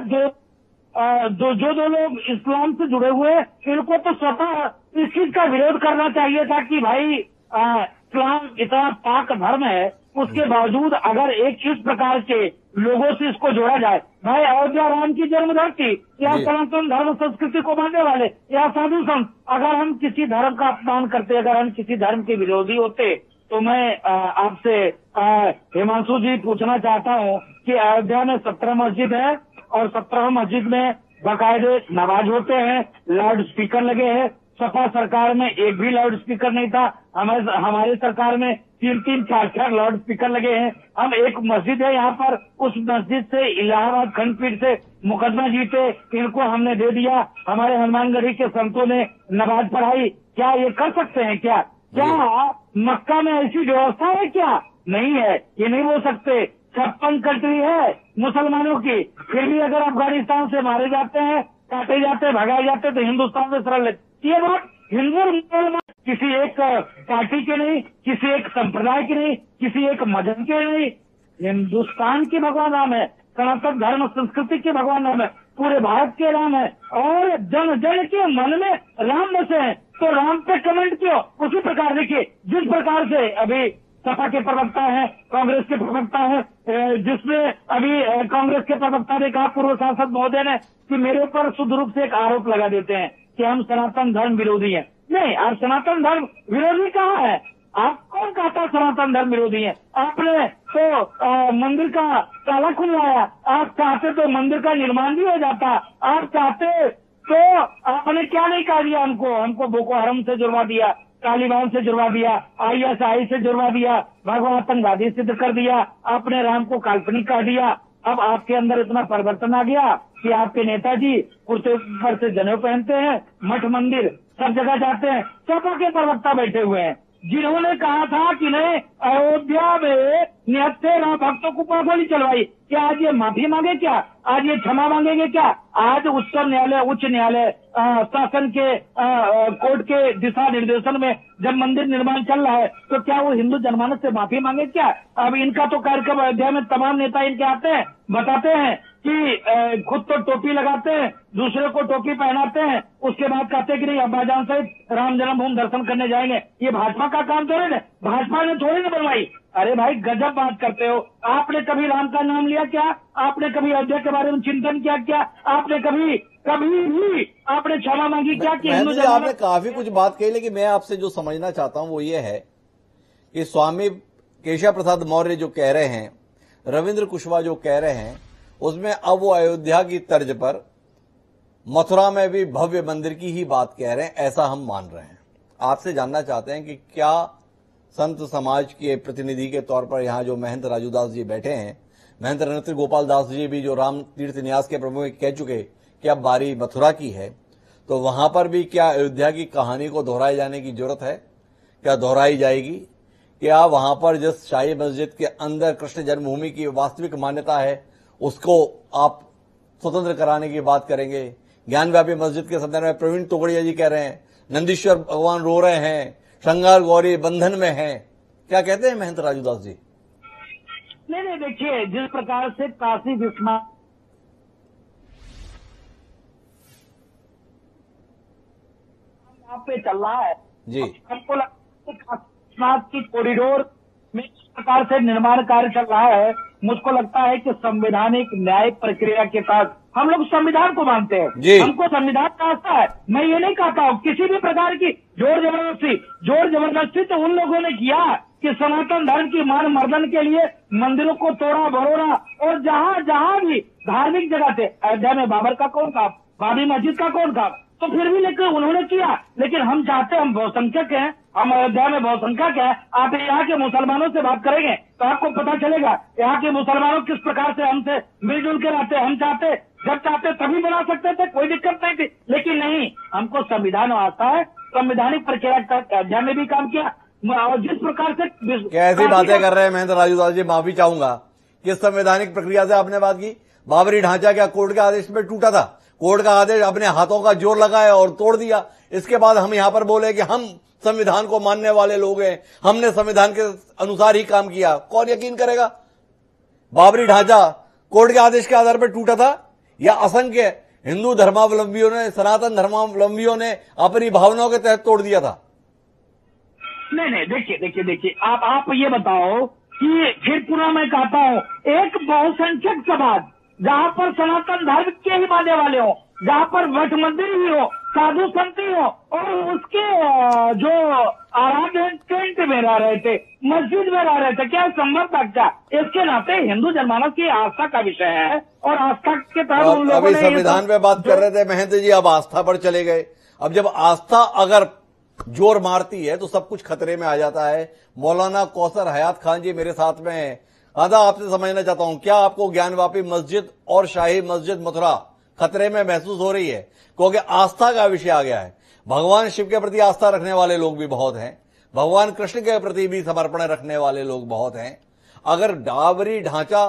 दो लोग इस्लाम से जुड़े हुए, इनको तो स्वतः इस चीज का विरोध करना चाहिए था कि भाई इस्लाम इतना पाक धर्म है, उसके बावजूद अगर एक इस प्रकार के लोगों से इसको जोड़ा जाए। भाई अयोध्या राम की जन्मधरती, या सनातन धर्म संस्कृति को मानने वाले या साधु संत, अगर हम किसी धर्म का अपमान करते, अगर हम किसी धर्म के विरोधी होते, तो मैं आपसे हिमांशु जी पूछना चाहता हूँ कि अयोध्या में 17 मस्जिद है और 17 मस्जिद में बाकायदे नमाज होते हैं, लाउड स्पीकर लगे हैं। सपा सरकार में एक भी लाउड स्पीकर नहीं था, हमारी सरकार में 3-3, 4-4 लाउड स्पीकर लगे हैं। हम एक मस्जिद है यहाँ पर, उस मस्जिद से इलाहाबाद खंडपीठ से मुकदमा जीते, इनको हमने दे दिया। हमारे हनुमानगढ़ी के संतों ने नमाज पढ़ाई। क्या ये कर सकते हैं? क्या मक्का में ऐसी व्यवस्था है? क्या नहीं है, ये नहीं बोल सकते। 56 कंट्री है मुसलमानों की, फिर भी अगर अफगानिस्तान से मारे जाते हैं, काटे जाते, भगाए जाते, तो हिंदुस्तान से सरल है। ये बात हिंदू मुसलमान किसी एक पार्टी के नहीं, किसी एक संप्रदाय की नहीं, किसी एक मजहब के नहीं, हिंदुस्तान के भगवान राम है, सनातन धर्म संस्कृति के भगवान राम है, पूरे भारत के राम है, और जन जन के मन में राम बसे हैं। तो राम पे कमेंट क्यों? उसी प्रकार देखिए, जिस प्रकार से अभी सपा के प्रवक्ता हैं, कांग्रेस के प्रवक्ता हैं, जिसमें अभी कांग्रेस के प्रवक्ता ने कहा, पूर्व सांसद महोदय ने, कि मेरे ऊपर शुद्ध रूप से एक आरोप लगा देते हैं कि हम सनातन धर्म विरोधी हैं। नहीं, आप सनातन धर्म विरोधी कहाँ है? आप कौन कहता सनातन धर्म विरोधी है? आपने तो मंदिर का ताला खुलवाया, आप चाहते तो मंदिर का निर्माण भी हो जाता, आप चाहते तो आपने क्या नहीं कहा दिया हमको बोको हरम से जुड़वा दिया, तालिबान से जुड़वा दिया, ISI से जुड़वा दिया, भगवान आतंकवादी सिद्ध कर दिया, आपने राम को काल्पनिक कर दिया। अब आपके अंदर इतना परिवर्तन आ गया कि आपके नेताजी कुर्ते पर से जनेऊ पहनते हैं, मठ मंदिर सब जगह जाते हैं। सपा के प्रवक्ता बैठे हुए हैं जिन्होंने कहा था कि नहीं, अयोध्या में निहत्थे राम भक्तों को गोली चलवाई। क्या आज ये माफी मांगे? क्या आज ये क्षमा मांगेंगे? क्या आज उच्च न्यायालय शासन के कोर्ट के दिशा निर्देशन में जब मंदिर निर्माण चल रहा है, तो क्या वो हिंदू जनमानस से माफी मांगे? क्या अब इनका तो कार्यक्रम अयोध्या में तमाम नेता इनके आते हैं, बताते हैं कि खुद तो टोपी लगाते हैं, दूसरे को टोपी पहनाते हैं, उसके बाद कहते हैं कि नहीं अब्बाजान सहित राम जन्मभूमि दर्शन करने जाएंगे। ये भाजपा का काम थोड़े ना, भाजपा ने थोड़ी ना बनवाई। अरे भाई गजब बात करते हो। आपने कभी राम का नाम लिया क्या? आपने कभी अयोध्या के बारे में चिंतन किया क्या? आपने कभी भी आपने क्षमा मांगी क्या? कि हिंदू आपने काफी कुछ बात कही, लेकिन मैं आपसे जो समझना चाहता हूं वो ये है कि स्वामी केशव प्रसाद मौर्य जो कह रहे हैं, रविंद्र कुशवाहा जो कह रहे हैं, उसमें अब वो अयोध्या की तर्ज पर मथुरा में भी भव्य मंदिर की ही बात कह रहे हैं, ऐसा हम मान रहे हैं। आपसे जानना चाहते हैं कि क्या संत समाज के प्रतिनिधि के तौर पर यहाँ जो महंत राजूदास जी बैठे हैं, महंत रणत्र गोपाल दास जी भी जो राम तीर्थ न्यास के प्रमुख कह चुके कि अब बारी मथुरा की है, तो वहां पर भी क्या अयोध्या की कहानी को दोहराए जाने की जरूरत है? क्या दोहराई जाएगी? क्या वहां पर जिस शाही मस्जिद के अंदर कृष्ण जन्मभूमि की वास्तविक मान्यता है उसको आप स्वतंत्र कराने की बात करेंगे? ज्ञानव्यापी मस्जिद के संदर्भ में प्रवीण तोगड़िया जी कह रहे हैं नंदीश्वर भगवान रो रहे हैं, श्रृंगार गौरी बंधन में है। क्या कहते हैं महंत राजूदास जी? नहीं, देखिए, जिस प्रकार से काशी विश्वनाथ पे चल रहा है जी, हमको लगता है विश्वनाथ की कॉरिडोर में जिस प्रकार से निर्माण कार्य चल रहा है, मुझको लगता है कि संवैधानिक न्यायिक प्रक्रिया के तहत हम लोग संविधान को मानते हैं, हमको संविधान का आस्था है। मैं ये नहीं कहता हूँ किसी भी प्रकार की जोर जबरदस्ती तो उन लोगों ने किया कि सनातन धर्म की मान मर्दन के लिए मंदिरों को तोड़ा भरोड़ा, और जहाँ भी धार्मिक जगह थे, अयोध्या में बाबर का कौन काम, बाबरी मस्जिद का कौन काम, तो फिर भी लेकिन उन्होंने किया। लेकिन हम चाहते, हम बहुसंख्यक हैं, हम अयोध्या में बहुसंख्यक हैं। आप यहाँ के मुसलमानों से बात करेंगे तो आपको पता चलेगा यहाँ के मुसलमानों किस प्रकार से हमसे मिलजुल के रहते हैं। हम चाहते, जब चाहते तभी बना सकते थे, कोई दिक्कत नहीं थी, लेकिन नहीं, हमको संविधान आता है, संवैधानिक प्रक्रिया का अयोध्या में भी काम किया। और जिस प्रकार से कैसी बातें कर रहे हैं महंत राजूदास जी, माफी चाहूंगा, किस संवैधानिक प्रक्रिया से आपने बात की? बाबरी ढांचा क्या कोर्ट के आदेश में टूटा था? कोर्ट का आदेश अपने हाथों का जोर लगाया और तोड़ दिया। इसके बाद हम यहां पर बोले कि हम संविधान को मानने वाले लोग हैं, हमने संविधान के अनुसार ही काम किया। कौन यकीन करेगा? बाबरी ढांचा कोर्ट के आदेश के आधार पर टूटा था या असंख्य हिंदू धर्मावलंबियों ने, सनातन धर्मावलंबियों ने अपनी भावनाओं के तहत तोड़ दिया था? नहीं, देखिए, आप ये बताओ कि फिर पुनः मैं कहता हूँ, एक बहुसंख्यक समाज जहाँ पर सनातन धर्म के ही मानने वाले हो, जहाँ पर मठ मंदिर ही हो, साधु संत ही हो, और उसके जो आराध्य टेंट में रह रहे थे, मस्जिद में रह रहे थे, क्या संभव था? क्या इसके नाते हिंदू जनमानस की आस्था का विषय है, और आस्था के तहत उन लोगों ने संविधान पे बात कर रहे थे महंत जी, अब आस्था पर चले गए। अब जब आस्था अगर जोर मारती है तो सब कुछ खतरे में आ जाता है। मौलाना कौसर हयात खान जी मेरे साथ में हैं। आदा आपसे समझना चाहता हूं, क्या आपको ज्ञानवापी मस्जिद और शाही मस्जिद मथुरा खतरे में महसूस हो रही है? क्योंकि आस्था का विषय आ गया है। भगवान शिव के प्रति आस्था रखने वाले लोग भी बहुत हैं, भगवान कृष्ण के प्रति भी समर्पण रखने वाले लोग बहुत हैं। अगर बाबरी ढांचा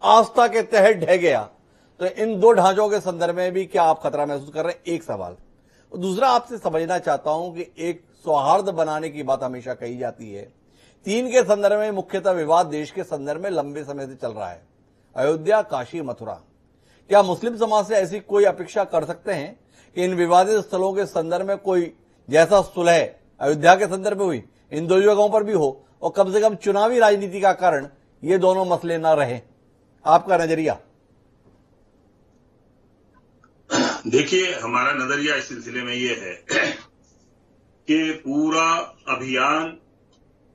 आस्था के तहत ढह गया तो इन दो ढांचों के संदर्भ में भी क्या आप खतरा महसूस कर रहे हैं? एक सवाल। दूसरा, आपसे समझना चाहता हूं कि एक सौहार्द बनाने की बात हमेशा कही जाती है। 3 के संदर्भ में मुख्यतः विवाद देश के संदर्भ में लंबे समय से चल रहा है, अयोध्या, काशी, मथुरा। क्या मुस्लिम समाज से ऐसी कोई अपेक्षा कर सकते हैं कि इन विवादित स्थलों के संदर्भ में कोई जैसा सुलह अयोध्या के संदर्भ में हुई इन दो जगहों पर भी हो और कम से कम चुनावी राजनीति का कारण ये दोनों मसले न रहे? आपका नजरिया? देखिए, हमारा नजरिया इस सिलसिले में ये है कि पूरा अभियान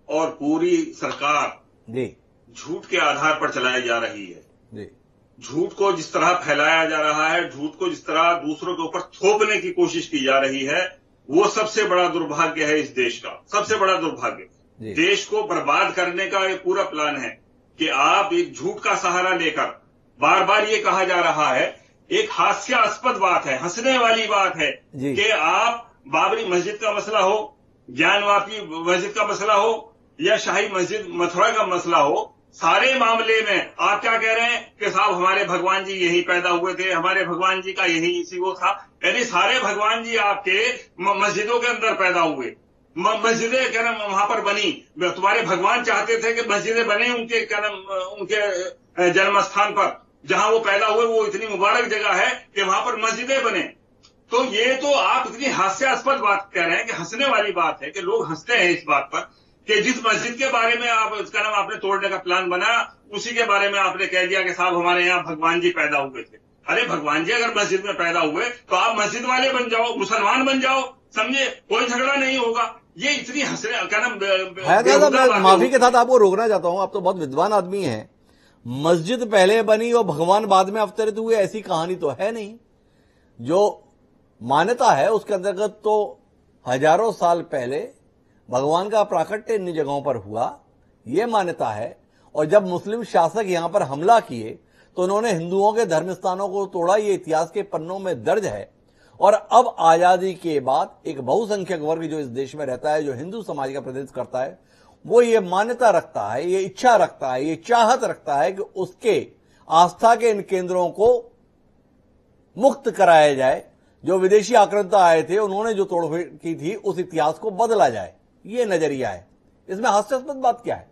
और पूरी सरकार जी झूठ के आधार पर चलाई जा रही है। जी झूठ को जिस तरह फैलाया जा रहा है, झूठ को जिस तरह दूसरों के ऊपर थोपने की कोशिश की जा रही है, वो सबसे बड़ा दुर्भाग्य है इस देश का, सबसे बड़ा दुर्भाग्य। देश को बर्बाद करने का ये पूरा प्लान है कि आप एक झूठ का सहारा लेकर, बार बार ये कहा जा रहा है, एक हास्यास्पद बात है, हंसने वाली बात है कि आप बाबरी मस्जिद का मसला हो, ज्ञानवापी मस्जिद का मसला हो या शाही मस्जिद मथुरा का मसला हो, सारे मामले में आप क्या कह रहे हैं कि साहब हमारे भगवान जी यही पैदा हुए थे, हमारे भगवान जी का यही इसी वो था। यानी सारे भगवान जी आपके मस्जिदों के अंदर पैदा हुए, मस्जिदें क्या नाम वहां पर बनी। तुम्हारे भगवान चाहते थे कि मस्जिदें बने उनके क्या नाम उनके जन्म स्थान पर, जहां वो पैदा हुए, वो इतनी मुबारक जगह है कि वहां पर मस्जिदें बने। तो ये तो आप इतनी हास्यास्पद बात कह रहे हैं कि हंसने वाली बात है कि लोग हंसते हैं इस बात पर कि जिस मस्जिद के बारे में आप इसका नाम आपने तोड़ने का प्लान बनाया, उसी के बारे में आपने कह दिया कि साहब हमारे यहाँ भगवान जी पैदा हुए थे। अरे भगवान जी अगर मस्जिद में पैदा हुए तो आप मस्जिद वाले बन जाओ, मुसलमान बन जाओ, समझे, कोई झगड़ा नहीं होगा। ये इतनी हंसने क्या नाम। माफी के साथ आपको रोकना चाहता हूं, आप तो बहुत विद्वान आदमी हैं। मस्जिद पहले बनी और भगवान बाद में अवतरित हुए, ऐसी कहानी तो है नहीं। जो मान्यता है उसके अंतर्गत तो हजारों साल पहले भगवान का प्राकट्य इन जगहों पर हुआ, यह मान्यता है। और जब मुस्लिम शासक यहां पर हमला किए तो उन्होंने हिंदुओं के धर्म स्थानों को तोड़ा, ये इतिहास के पन्नों में दर्ज है। और अब आजादी के बाद एक बहुसंख्यक वर्ग जो इस देश में रहता है, जो हिंदू समाज का प्रतिनिधित्व करता है, वो ये मान्यता रखता है, ये इच्छा रखता है, ये चाहत रखता है कि उसके आस्था के इन केंद्रों को मुक्त कराया जाए। जो विदेशी आक्रांता आए थे उन्होंने जो तोड़फोड़ की थी उस इतिहास को बदला जाए, ये नजरिया है। इसमें हास्यास्पद बात क्या है?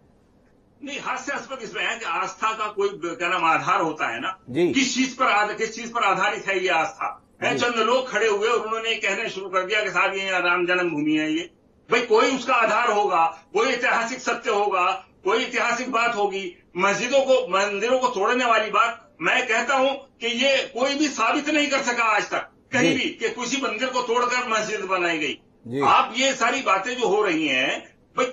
नहीं, हास्यास्पद इसमें है कि आस्था का कोई क्या नाम आधार होता है ना जी। किस चीज पर आधारित है ये आस्था है। चंद लोग खड़े हुए और उन्होंने कहने शुरू कर दिया कि साहब ये राम जन्मभूमि है। ये भाई कोई उसका आधार होगा, कोई ऐतिहासिक सत्य होगा, कोई ऐतिहासिक बात होगी। मंदिरों को तोड़ने वाली बात मैं कहता हूं कि ये कोई भी साबित नहीं कर सका आज तक कहीं भी कि किसी मंदिर को तोड़कर मस्जिद बनाई गई। आप ये सारी बातें जो हो रही हैं, भाई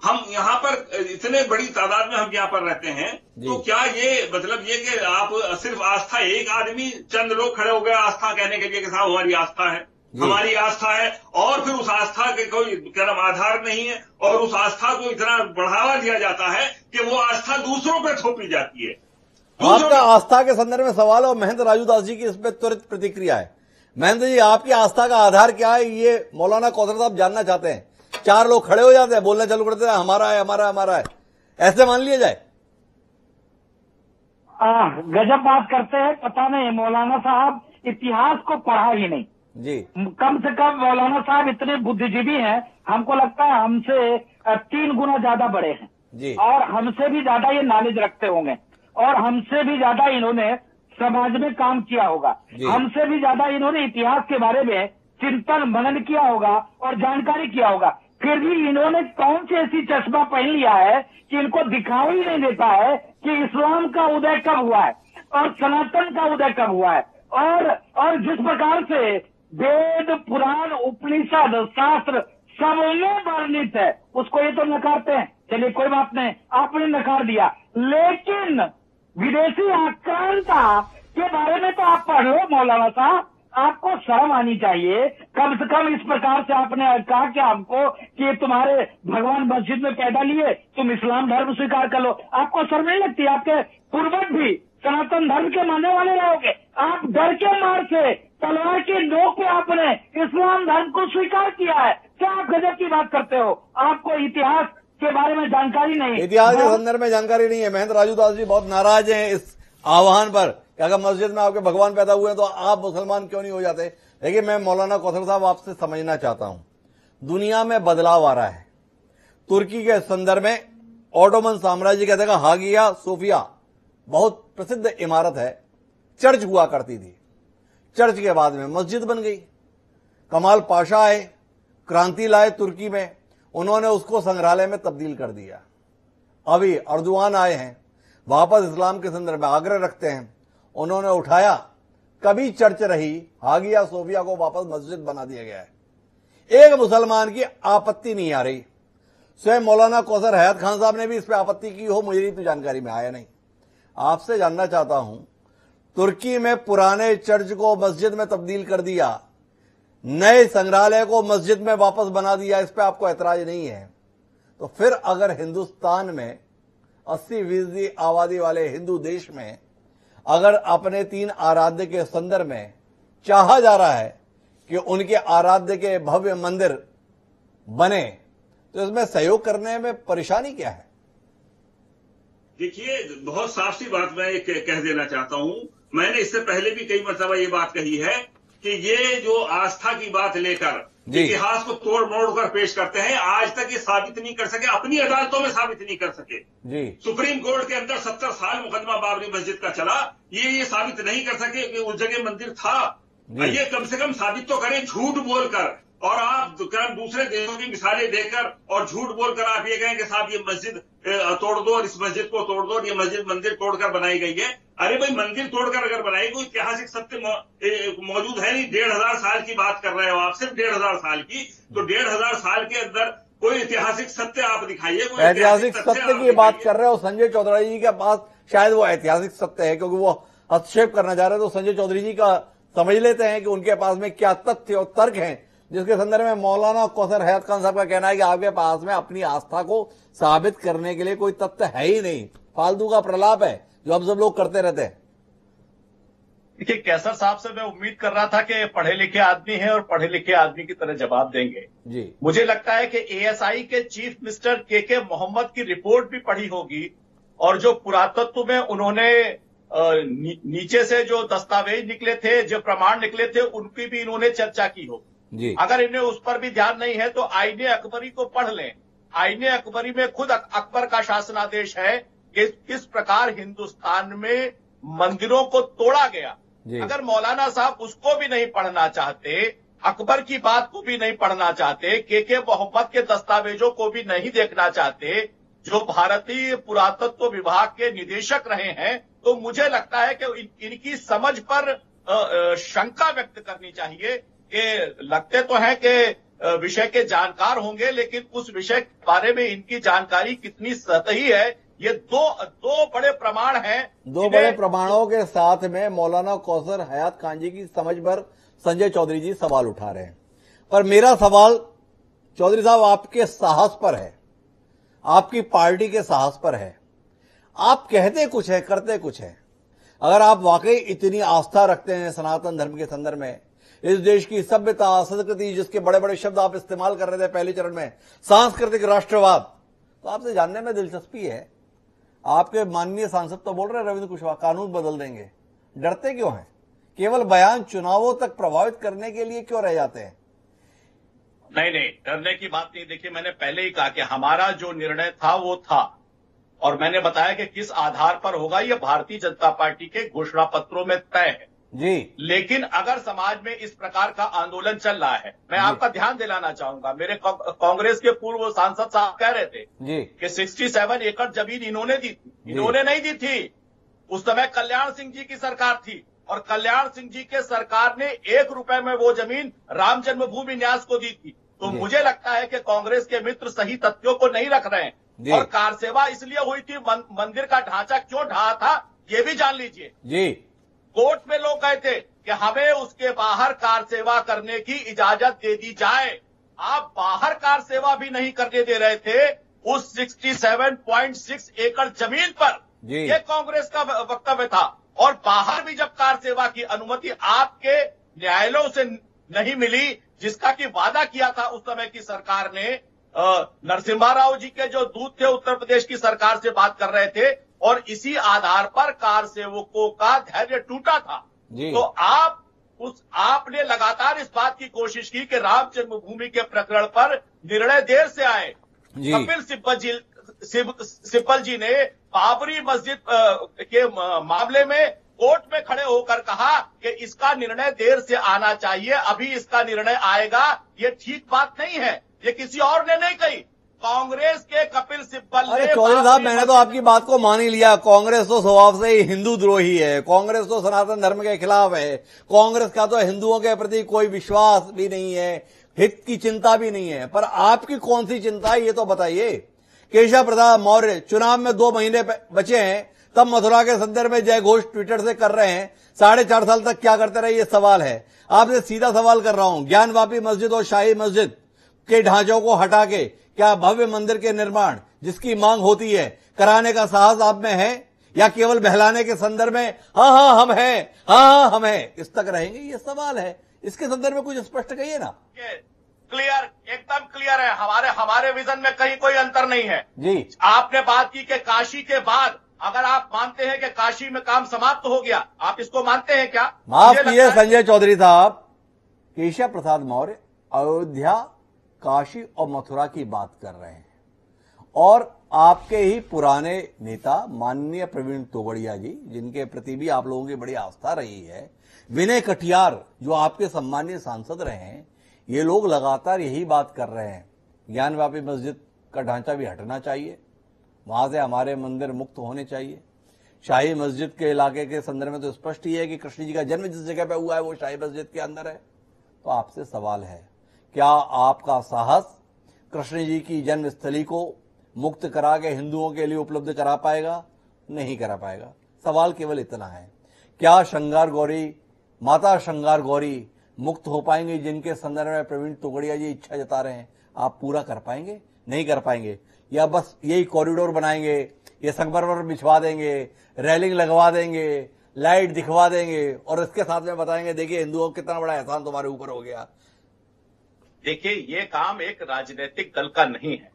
हम यहाँ पर इतने बड़ी तादाद में हम यहाँ पर रहते हैं, तो क्या ये मतलब ये कि आप सिर्फ आस्था, एक आदमी चंद लोग खड़े हो गए आस्था कहने के लिए कि साहब हमारी आस्था है, हमारी आस्था है, और फिर उस आस्था के कोई क्या नाम आधार नहीं है और उस आस्था को इतना बढ़ावा दिया जाता है कि वो आस्था दूसरों पर थोपी जाती है। आपका आस्था के संदर्भ में सवाल और महेंद्र राजूदास जी की इस पर त्वरित प्रतिक्रिया है। महेंद्र जी, आपकी आस्था का आधार क्या है, ये मौलाना कौसर साहब जानना चाहते हैं। 4 लोग खड़े हो जाते हैं, बोलना चालू करते हैं हमारा है, हमारा हमारा है, ऐसे मान लिया जाए? गजब बात करते हैं। पता नहीं मौलाना साहब इतिहास को पढ़ा ही नहीं जी। कम से कम मौलाना साहब इतने बुद्धिजीवी हैं, हमको लगता है हमसे 3 गुना ज्यादा बड़े हैं जी। और हमसे भी ज्यादा ये नॉलेज रखते होंगे और हमसे भी ज्यादा इन्होंने समाज में काम किया होगा, हमसे भी ज्यादा इन्होंने इतिहास के बारे में चिंतन मनन किया होगा और जानकारी किया होगा। फिर भी इन्होंने कौन सी ऐसी चश्मा पहन लिया है कि इनको दिखाई नहीं देता है कि इस्लाम का उदय कब हुआ है और सनातन का उदय कब हुआ है। और जिस प्रकार से वेद, पुराण, उपनिषद, शास्त्र सब में वर्णित है, उसको ये तो नकारते हैं। चलिए कोई बात नहीं, आपने नकार दिया, लेकिन विदेशी आक्रांता के बारे में तो आप पढ़ लो मौलाना साहब। आपको शर्म आनी चाहिए। कम से कम इस प्रकार से आपने कहा कि आपको कि तुम्हारे भगवान मस्जिद में पैदा लिए, तुम इस्लाम धर्म स्वीकार कर लो। आपको शर्म नहीं लगती? आपके पूर्वज भी सनातन धर्म के मानने वाले रहोगे। आप डर के मार से तलवार के नोक पे आपने इस्लाम धर्म को स्वीकार किया है। क्या आप गजब की बात करते हो? आपको इतिहास के बारे में जानकारी नहीं है। इतिहास के संदर्भ में जानकारी नहीं है। महेंद्र राजू दास जी बहुत नाराज हैं इस आह्वान पर कि अगर मस्जिद में आपके भगवान पैदा हुए तो आप मुसलमान क्यों नहीं हो जाते। देखिए, मैं मौलाना कौसर साहब आपसे समझना चाहता हूं, दुनिया में बदलाव आ रहा है। तुर्की के संदर्भ में ऑटोमन साम्राज्य कहते हैं हागिया सोफिया बहुत प्रसिद्ध इमारत है, चर्च हुआ करती थी। चर्च के बाद में मस्जिद बन गई। कमाल पाशा आए, क्रांति लाए तुर्की में, उन्होंने उसको संग्रहालय में तब्दील कर दिया। अभी अर्दुआन आए हैं, वापस इस्लाम के संदर्भ में आग्रह रखते हैं, उन्होंने उठाया, कभी चर्च रही, हागिया सोफिया को वापस मस्जिद बना दिया गया है। एक मुसलमान की आपत्ति नहीं आ रही। स्वयं मौलाना कौसर हयात खान साहब ने भी इस पर आपत्ति की हो, मुझे तो जानकारी में आया नहीं। आपसे जानना चाहता हूं, तुर्की में पुराने चर्च को मस्जिद में तब्दील कर दिया, नए संग्रहालय को मस्जिद में वापस बना दिया, इस पे आपको ऐतराज नहीं है, तो फिर अगर हिंदुस्तान में 80% आबादी वाले हिंदू देश में अगर अपने 3 आराध्य के संदर्भ में चाहा जा रहा है कि उनके आराध्य के भव्य मंदिर बने, तो इसमें सहयोग करने में परेशानी क्या है? देखिए, बहुत साफ सी बात मैं कह देना चाहता हूं। मैंने इससे पहले भी कई मरतबा ये बात कही है कि ये जो आस्था की बात लेकर इतिहास को तोड़ मोड़ कर पेश करते हैं, आज तक ये साबित नहीं कर सके, अपनी अदालतों में साबित नहीं कर सके। सुप्रीम कोर्ट के अंदर 70 साल मुकदमा बाबरी मस्जिद का चला, ये साबित नहीं कर सके कि उस जगह मंदिर था। ये कम से कम साबित तो करें झूठ बोलकर, और आप दूसरे देशों की मिसालें देकर और झूठ बोलकर आप ये कहें कि साहब ये मस्जिद तोड़ दो और इस मस्जिद को तोड़ दो और ये मस्जिद मंदिर तोड़कर बनाई गई है। अरे भाई, मंदिर तोड़कर अगर बनाई, कोई ऐतिहासिक सत्य मौजूद है नहीं। 1500 साल की बात कर रहे हो आप, सिर्फ 1500 साल की, तो 1500 साल के अंदर कोई ऐतिहासिक सत्य आप दिखाइए। ऐतिहासिक सत्य की बात कर रहे हो, संजय चौधरी जी के पास शायद वो ऐतिहासिक सत्य है, क्योंकि वो हस्तक्षेप करना चाह रहे हैं, तो संजय चौधरी जी का समझ लेते हैं कि उनके पास में क्या तथ्य और तर्क हैं, जिसके संदर्भ में मौलाना कौसर हयात खान साहब का कहना है कि आपके पास में अपनी आस्था को साबित करने के लिए कोई तथ्य है ही नहीं, फालतू का प्रलाप है जो अब सब लोग करते रहते हैं। देखिए, कैसर साहब से मैं उम्मीद कर रहा था कि पढ़े लिखे आदमी है और पढ़े लिखे आदमी की तरह जवाब देंगे जी। मुझे लगता है कि एएसआई के चीफ मिस्टर के मोहम्मद की रिपोर्ट भी पढ़ी होगी, और जो पुरातत्व में उन्होंने नीचे से जो दस्तावेज निकले थे, जो प्रमाण निकले थे, उनकी भी इन्होंने चर्चा की होगी। अगर इन्हें उस पर भी ध्यान नहीं है तो आईने अकबरी को पढ़ लें। आईने अकबरी में खुद अकबर का शासनादेश है कि किस प्रकार हिंदुस्तान में मंदिरों को तोड़ा गया। अगर मौलाना साहब उसको भी नहीं पढ़ना चाहते, अकबर की बात को भी नहीं पढ़ना चाहते, के मोहम्मद के दस्तावेजों को भी नहीं देखना चाहते, जो भारतीय पुरातत्व विभाग के निदेशक रहे हैं, तो मुझे लगता है कि इनकी समझ पर शंका व्यक्त करनी चाहिए कि लगते तो हैं कि विषय के जानकार होंगे, लेकिन उस विषय के बारे में इनकी जानकारी कितनी सतही है, ये दो बड़े प्रमाण हैं। 2 बड़े प्रमाणों के साथ में मौलाना कौसर हयात खान जी की समझ पर संजय चौधरी जी सवाल उठा रहे हैं। पर मेरा सवाल चौधरी साहब आपके साहस पर है, आपकी पार्टी के साहस पर है। आप कहते कुछ है, करते कुछ है। अगर आप वाकई इतनी आस्था रखते हैं सनातन धर्म के संदर्भ में, इस देश की सभ्यता संस्कृति, जिसके बड़े बड़े शब्द आप इस्तेमाल कर रहे थे पहले चरण में, सांस्कृतिक राष्ट्रवाद, तो आपसे जानने में दिलचस्पी है। आपके माननीय सांसद तो बोल रहे हैं रविंद्र कुशवाहा कानून बदल देंगे, डरते क्यों हैं? केवल बयान चुनावों तक प्रभावित करने के लिए क्यों रह जाते हैं? नहीं, डरने की बात नहीं। देखिए, मैंने पहले ही कहा कि हमारा जो निर्णय था वो था, और मैंने बताया कि किस आधार पर होगा, ये भारतीय जनता पार्टी के घोषणा पत्रों में तय है जी। लेकिन अगर समाज में इस प्रकार का आंदोलन चल रहा है, मैं आपका ध्यान दिलाना चाहूंगा, मेरे कांग्रेस के पूर्व सांसद साहब कह रहे थे जी कि 67 एकड़ जमीन इन्होंने दी थी। इन्होंने नहीं दी थी, उस समय कल्याण सिंह जी की सरकार थी, और कल्याण सिंह जी के सरकार ने 1 रुपए में वो जमीन राम जन्मभूमि न्यास को दी थी। तो मुझे लगता है कि कांग्रेस के मित्र सही तथ्यों को नहीं रख रहे हैं, और कार सेवा इसलिए हुई थी, मंदिर का ढांचा क्यों ढहा था ये भी जान लीजिए जी। कोर्ट में लोग गए थे कि हमें उसके बाहर कार सेवा करने की इजाजत दे दी जाए। आप बाहर कार सेवा भी नहीं करने दे रहे थे उस 67.6 एकड़ जमीन पर। ये कांग्रेस का वक्तव्य था। और बाहर भी जब कार सेवा की अनुमति आपके न्यायालयों से नहीं मिली, जिसका कि वादा किया था उस समय की सरकार ने, नरसिम्हा राव जी के जो दूत थे उत्तर प्रदेश की सरकार से बात कर रहे थे, और इसी आधार पर कार सेवकों का धैर्य टूटा था। तो आपने लगातार इस बात की कोशिश की कि राम जन्मभूमि के प्रकरण पर निर्णय देर से आए। कपिल सिब्बल जी ने बाबरी मस्जिद के मामले में कोर्ट में खड़े होकर कहा कि इसका निर्णय देर से आना चाहिए, अभी इसका निर्णय आएगा। ये ठीक बात नहीं है, ये किसी और ने नहीं कही, कांग्रेस के कपिल सिब्बल ने। चौधरी साहब, मैंने तो आपकी बात को मान ही लिया। कांग्रेस तो स्वभाव से ही हिंदू द्रोही है, कांग्रेस तो सनातन धर्म के खिलाफ है, कांग्रेस का तो हिंदुओं के प्रति कोई विश्वास भी नहीं है, हित की चिंता भी नहीं है। पर आपकी कौन सी चिंता है ये तो बताइए। केशव प्रसाद मौर्य चुनाव में 2 महीने बचे हैं, तब मथुरा के संदर्भ में जय घोष ट्विटर से कर रहे हैं। 4.5 साल तक क्या करते रहे, ये सवाल है। आपसे सीधा सवाल कर रहा हूं, ज्ञानवापी मस्जिद और शाही मस्जिद के ढांचों को हटा के क्या भव्य मंदिर के निर्माण जिसकी मांग होती है कराने का साहस आप में है, या केवल बहलाने के संदर्भ में हाँ हम हैं, हाँ हम हैं, इस तक रहेंगे? ये सवाल है। इसके संदर्भ में कुछ स्पष्ट कहिए ना। क्लियर, एकदम क्लियर है। हमारे विजन में कहीं कोई अंतर नहीं है जी। आपने बात की कि काशी के बाद, अगर आप मानते हैं कि काशी में काम समाप्त हो गया, आप इसको मानते हैं क्या? माफ कीजिए संजय चौधरी साहब, केशव प्रसाद मौर्य अयोध्या, काशी और मथुरा की बात कर रहे हैं, और आपके ही पुराने नेता माननीय प्रवीण तोगड़िया जी, जिनके प्रति भी आप लोगों की बड़ी आस्था रही है, विनय कटियार जो आपके सम्मानीय सांसद रहे हैं, ये लोग लगातार यही बात कर रहे हैं, ज्ञानवापी मस्जिद का ढांचा भी हटना चाहिए, वहां से हमारे मंदिर मुक्त होने चाहिए। शाही मस्जिद के इलाके के संदर्भ में तो स्पष्ट ही है कि कृष्ण जी का जन्म जिस जगह पे हुआ है वो शाही मस्जिद के अंदर है। तो आपसे सवाल है, क्या आपका साहस कृष्ण जी की जन्मस्थली को मुक्त करा के हिंदुओं के लिए उपलब्ध करा पाएगा? नहीं करा पाएगा। सवाल केवल इतना है, क्या श्रृंगार गौरी, माता श्रृंगार गौरी मुक्त हो पाएंगे, जिनके संदर्भ में प्रवीण तोगड़िया जी इच्छा जता रहे हैं? आप पूरा कर पाएंगे? नहीं कर पाएंगे। या बस यही कॉरिडोर बनाएंगे, ये संगमरमर बिछवा देंगे, रेलिंग लगवा देंगे, लाइट दिखवा देंगे, और इसके साथ में बताएंगे देखिए हिंदुओं कितना बड़ा एहसान तुम्हारे ऊपर हो गया? देखिए, ये काम एक राजनीतिक दल का नहीं है।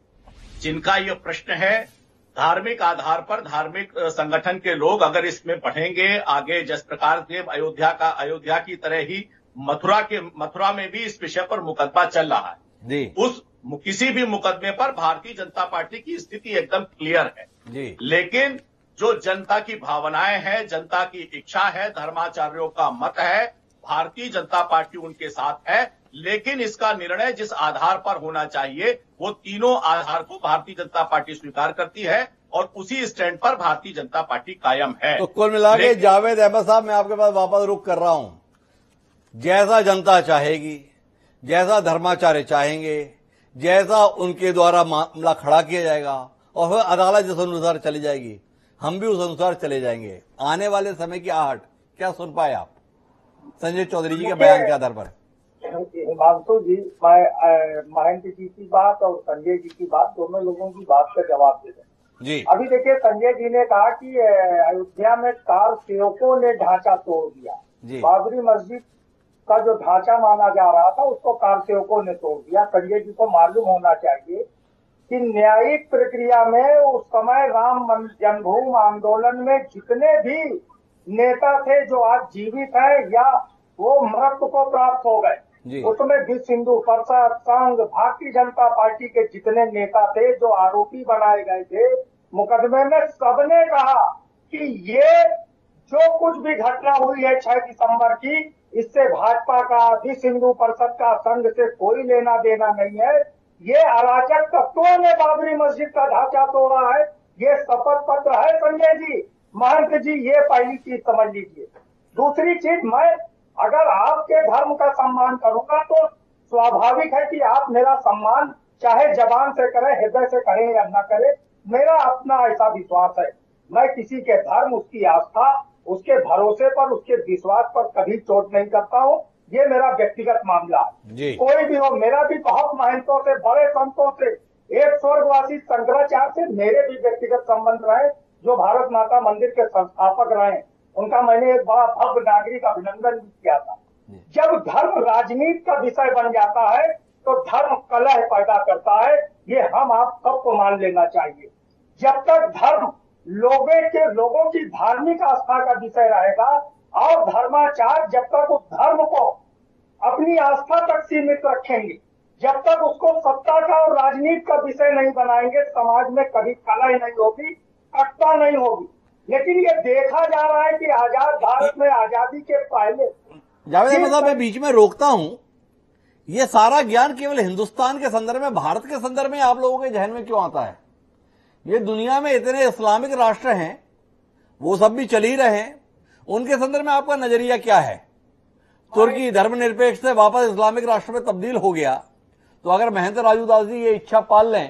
जिनका ये प्रश्न है, धार्मिक आधार पर धार्मिक संगठन के लोग अगर इसमें बढ़ेंगे आगे, जिस प्रकार से अयोध्या की तरह ही मथुरा में भी इस विषय पर मुकदमा चल रहा है जी। उस किसी भी मुकदमे पर भारतीय जनता पार्टी की स्थिति एकदम क्लियर है जी। लेकिन जो जनता की भावनाएं हैं, जनता की इच्छा है, धर्माचार्यों का मत है, भारतीय जनता पार्टी उनके साथ है। लेकिन इसका निर्णय जिस आधार पर होना चाहिए, वो तीनों आधार को भारतीय जनता पार्टी स्वीकार करती है, और उसी स्टैंड पर भारतीय जनता पार्टी कायम है। तो कुल मिला के जावेद अहमद साहब, मैं आपके पास वापस रुख कर रहा हूं। जैसा जनता चाहेगी, जैसा धर्माचार्य चाहेंगे, जैसा उनके द्वारा मामला खड़ा किया जाएगा, और फिर अदालत जिस अनुसार चली जाएगी, हम भी उस अनुसार चले जाएंगे। आने वाले समय की आहट क्या सुन पाए आप संजय चौधरी जी के बयान के आधार पर? हिमांशु जी, मैं महेंद्र जी की बात और संजय जी की बात, दोनों लोगों की बात का जवाब दे दें जी। अभी देखिए, संजय जी ने कहा कि अयोध्या में कार सेवकों ने ढांचा तोड़ दिया। बाबरी मस्जिद का जो ढांचा माना जा रहा था उसको कार सेवकों ने तोड़ दिया। संजय जी को मालूम होना चाहिए कि न्यायिक प्रक्रिया में उस समय राम जन्मभूमि आंदोलन में जितने भी नेता थे जो आज जीवित है या वो मृत्यु को प्राप्त हो गए, उसमें विश्व हिंदू परिषद, संघ, भारतीय जनता पार्टी के जितने नेता थे जो आरोपी बनाए गए थे मुकदमे में, सबने कहा कि ये जो कुछ भी घटना हुई है 6 दिसंबर की, इससे भाजपा का, विश्व हिंदू परिषद का, संघ से कोई लेना देना नहीं है। ये अराजक तत्वों ने बाबरी मस्जिद का ढांचा तोड़ा है। ये शपथ पत्र है संजय जी, महंत जी, ये पहली चीज समझ लीजिए। दूसरी चीज, मैं अगर आपके धर्म का सम्मान करूंगा तो स्वाभाविक है कि आप मेरा सम्मान चाहे जबान से करें, हृदय से करें या न करें, मेरा अपना ऐसा विश्वास है। मैं किसी के धर्म, उसकी आस्था उसके भरोसे पर, उसके विश्वास पर कभी चोट नहीं करता हूँ। ये मेरा व्यक्तिगत मामला है। कोई भी हो, मेरा भी बहुत महंतों से, बड़े संतों से, एक स्वर्गवासी शंकराचार्य से मेरे भी व्यक्तिगत संबंध रहे, जो भारत माता मंदिर के संस्थापक रहे। उनका मैंने एक बड़ा भव्य नागरिक अभिनंदन भी किया था। जब धर्म राजनीति का विषय बन जाता है तो धर्म कलह पैदा करता है, ये हम आप सबको मान लेना चाहिए। जब तक धर्म लोगों की धार्मिक आस्था का विषय रहेगा और धर्माचार जब तक उस धर्म को अपनी आस्था तक सीमित रखेंगे, जब तक उसको सत्ता का और राजनीति का विषय नहीं बनाएंगे, समाज में कभी कलह नहीं होगी, कटता नहीं होगी। लेकिन ये देखा जा रहा है कि आजाद भारत में आजादी के पहले, जावेद अहमद साहब मैं बीच में रोकता हूं, ये सारा ज्ञान केवल हिंदुस्तान के संदर्भ में, भारत के संदर्भ में आप लोगों के जहन में क्यों आता है? ये दुनिया में इतने इस्लामिक राष्ट्र हैं, वो सब भी चल ही रहे हैं, उनके संदर्भ में आपका नजरिया क्या है? तुर्की धर्मनिरपेक्ष से वापस इस्लामिक राष्ट्र में तब्दील हो गया, तो अगर महंत राजू दास जी ये इच्छा पाल लें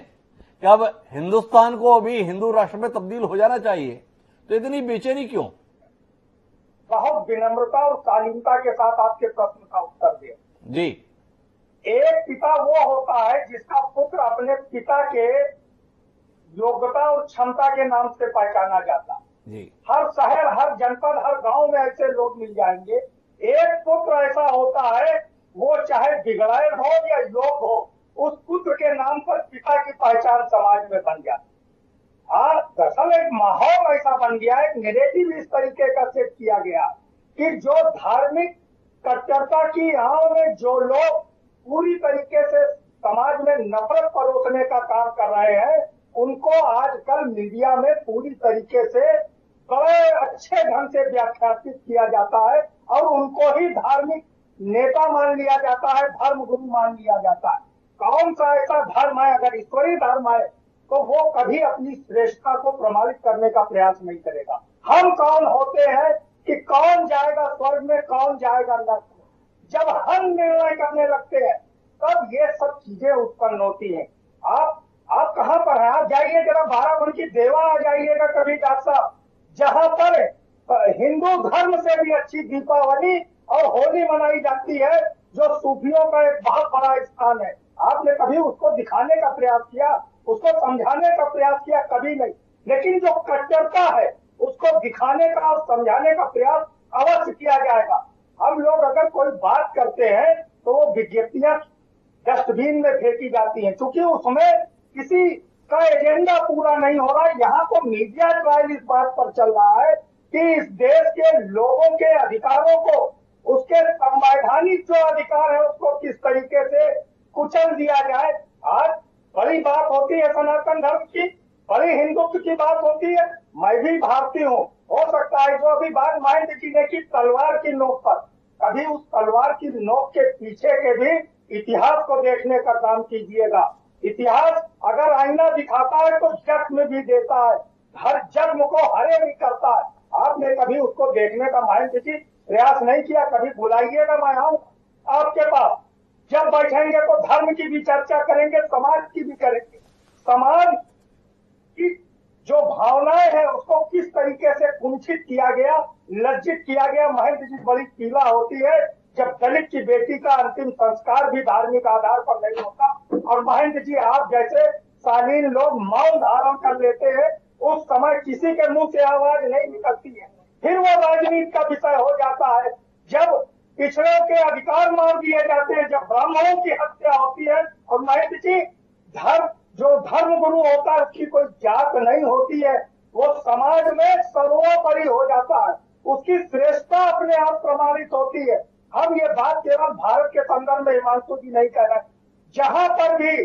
कि अब हिंदुस्तान को अभी हिंदू राष्ट्र में तब्दील हो जाना चाहिए, तो इतनी बेचैनी क्यों? बहुत विनम्रता और शालीनता के साथ आपके प्रश्न का उत्तर दिया जी। एक पिता वो होता है जिसका पुत्र अपने पिता के योग्यता और क्षमता के नाम से पहचाना जाता जी। हर शहर, हर जनपद, हर गांव में ऐसे लोग मिल जाएंगे। एक पुत्र ऐसा होता है, वो चाहे बिगड़ैल हो या योग हो, उस पुत्र के नाम पर पिता की पहचान समाज में बन जाती। दरअसल एक माहौल ऐसा बन गया है, एक नेरेटिव इस तरीके का सेट किया गया कि जो धार्मिक कट्टरता की यहाँ में जो लोग पूरी तरीके से समाज में नफरत परोसने का काम कर रहे हैं, उनको आजकल मीडिया में पूरी तरीके से बड़े अच्छे ढंग से व्याख्यात किया जाता है और उनको ही धार्मिक नेता मान लिया जाता है, धर्म गुरु मान लिया जाता है। कौन सा ऐसा धर्म है, अगर ईश्वरीय धर्म है, तो वो कभी अपनी श्रेष्ठता को प्रमाणित करने का प्रयास नहीं करेगा। हम कौन होते हैं कि कौन जाएगा स्वर्ग में, कौन जाएगा नरक में? जब हम निर्णय करने लगते हैं तब ये सब चीजें उत्पन्न होती हैं। आप कहाँ पर हैं? आप जाइए जरा बाराबंकी देवा आ जाइएगा कभी डॉक्टर साहब, जहाँ पर हिंदू धर्म से भी अच्छी दीपावली और होली मनाई जाती है, जो सूफियों का एक बहुत बड़ा स्थान है। आपने कभी उसको दिखाने का प्रयास किया, उसको समझाने का प्रयास किया? कभी नहीं। लेकिन जो कट्टरता है उसको दिखाने का और समझाने का प्रयास अवश्य किया जाएगा। हम लोग अगर कोई बात करते हैं तो वो विज्ञप्तियां डस्टबिन में फेंकी जाती हैं, क्योंकि उसमें किसी का एजेंडा पूरा नहीं हो रहा है। यहाँ तो मीडिया ट्रायल इस बात पर चल रहा है कि इस देश के लोगों के अधिकारों को, उसके संवैधानिक जो अधिकार है उसको किस तरीके से कुचल दिया जाए। आज बड़ी बात होती है सनातन धर्म की, बड़ी हिंदुत्व की बात होती है। मैं भी भारतीय हूँ, हो सकता है जो अभी बात महेंद्र जी ने की तलवार की नोक पर, कभी उस तलवार की नोक के पीछे के भी इतिहास को देखने का काम कीजिएगा। इतिहास अगर आईना दिखाता है तो जख्म भी देता है, हर जख्म को हरे भी करता है। आपने कभी उसको देखने का महेंद्र जी प्रयास नहीं किया? कभी बुलाइएगा, मैं आऊँ आपके पास। जब बैठेंगे तो धर्म की भी चर्चा करेंगे, समाज की भी करेंगे। समाज की जो भावनाएं हैं उसको किस तरीके से कुंठित किया गया, लज्जित किया गया। महेंद्र जी बड़ी पीड़ा होती है जब दलित की बेटी का अंतिम संस्कार भी धार्मिक आधार पर नहीं होता, और महेंद्र जी आप जैसे शालीन लोग मौन धारण कर लेते हैं, उस समय किसी के मुंह से आवाज नहीं निकलती है। फिर वो राजनीति का विषय हो जाता है। जब पिछड़ों के अधिकार मार दिए जाते हैं, जब ब्राह्मणों की हत्या होती है, और महेंद्र जी जो धर्म गुरु होता है उसकी कोई जात नहीं होती है, वो समाज में सर्वोपरि हो जाता है, उसकी श्रेष्ठता अपने आप प्रमाणित होती है। हम ये बात केवल भारत के संदर्भ में हिमांशु जी नहीं कह रहे, जहां पर भी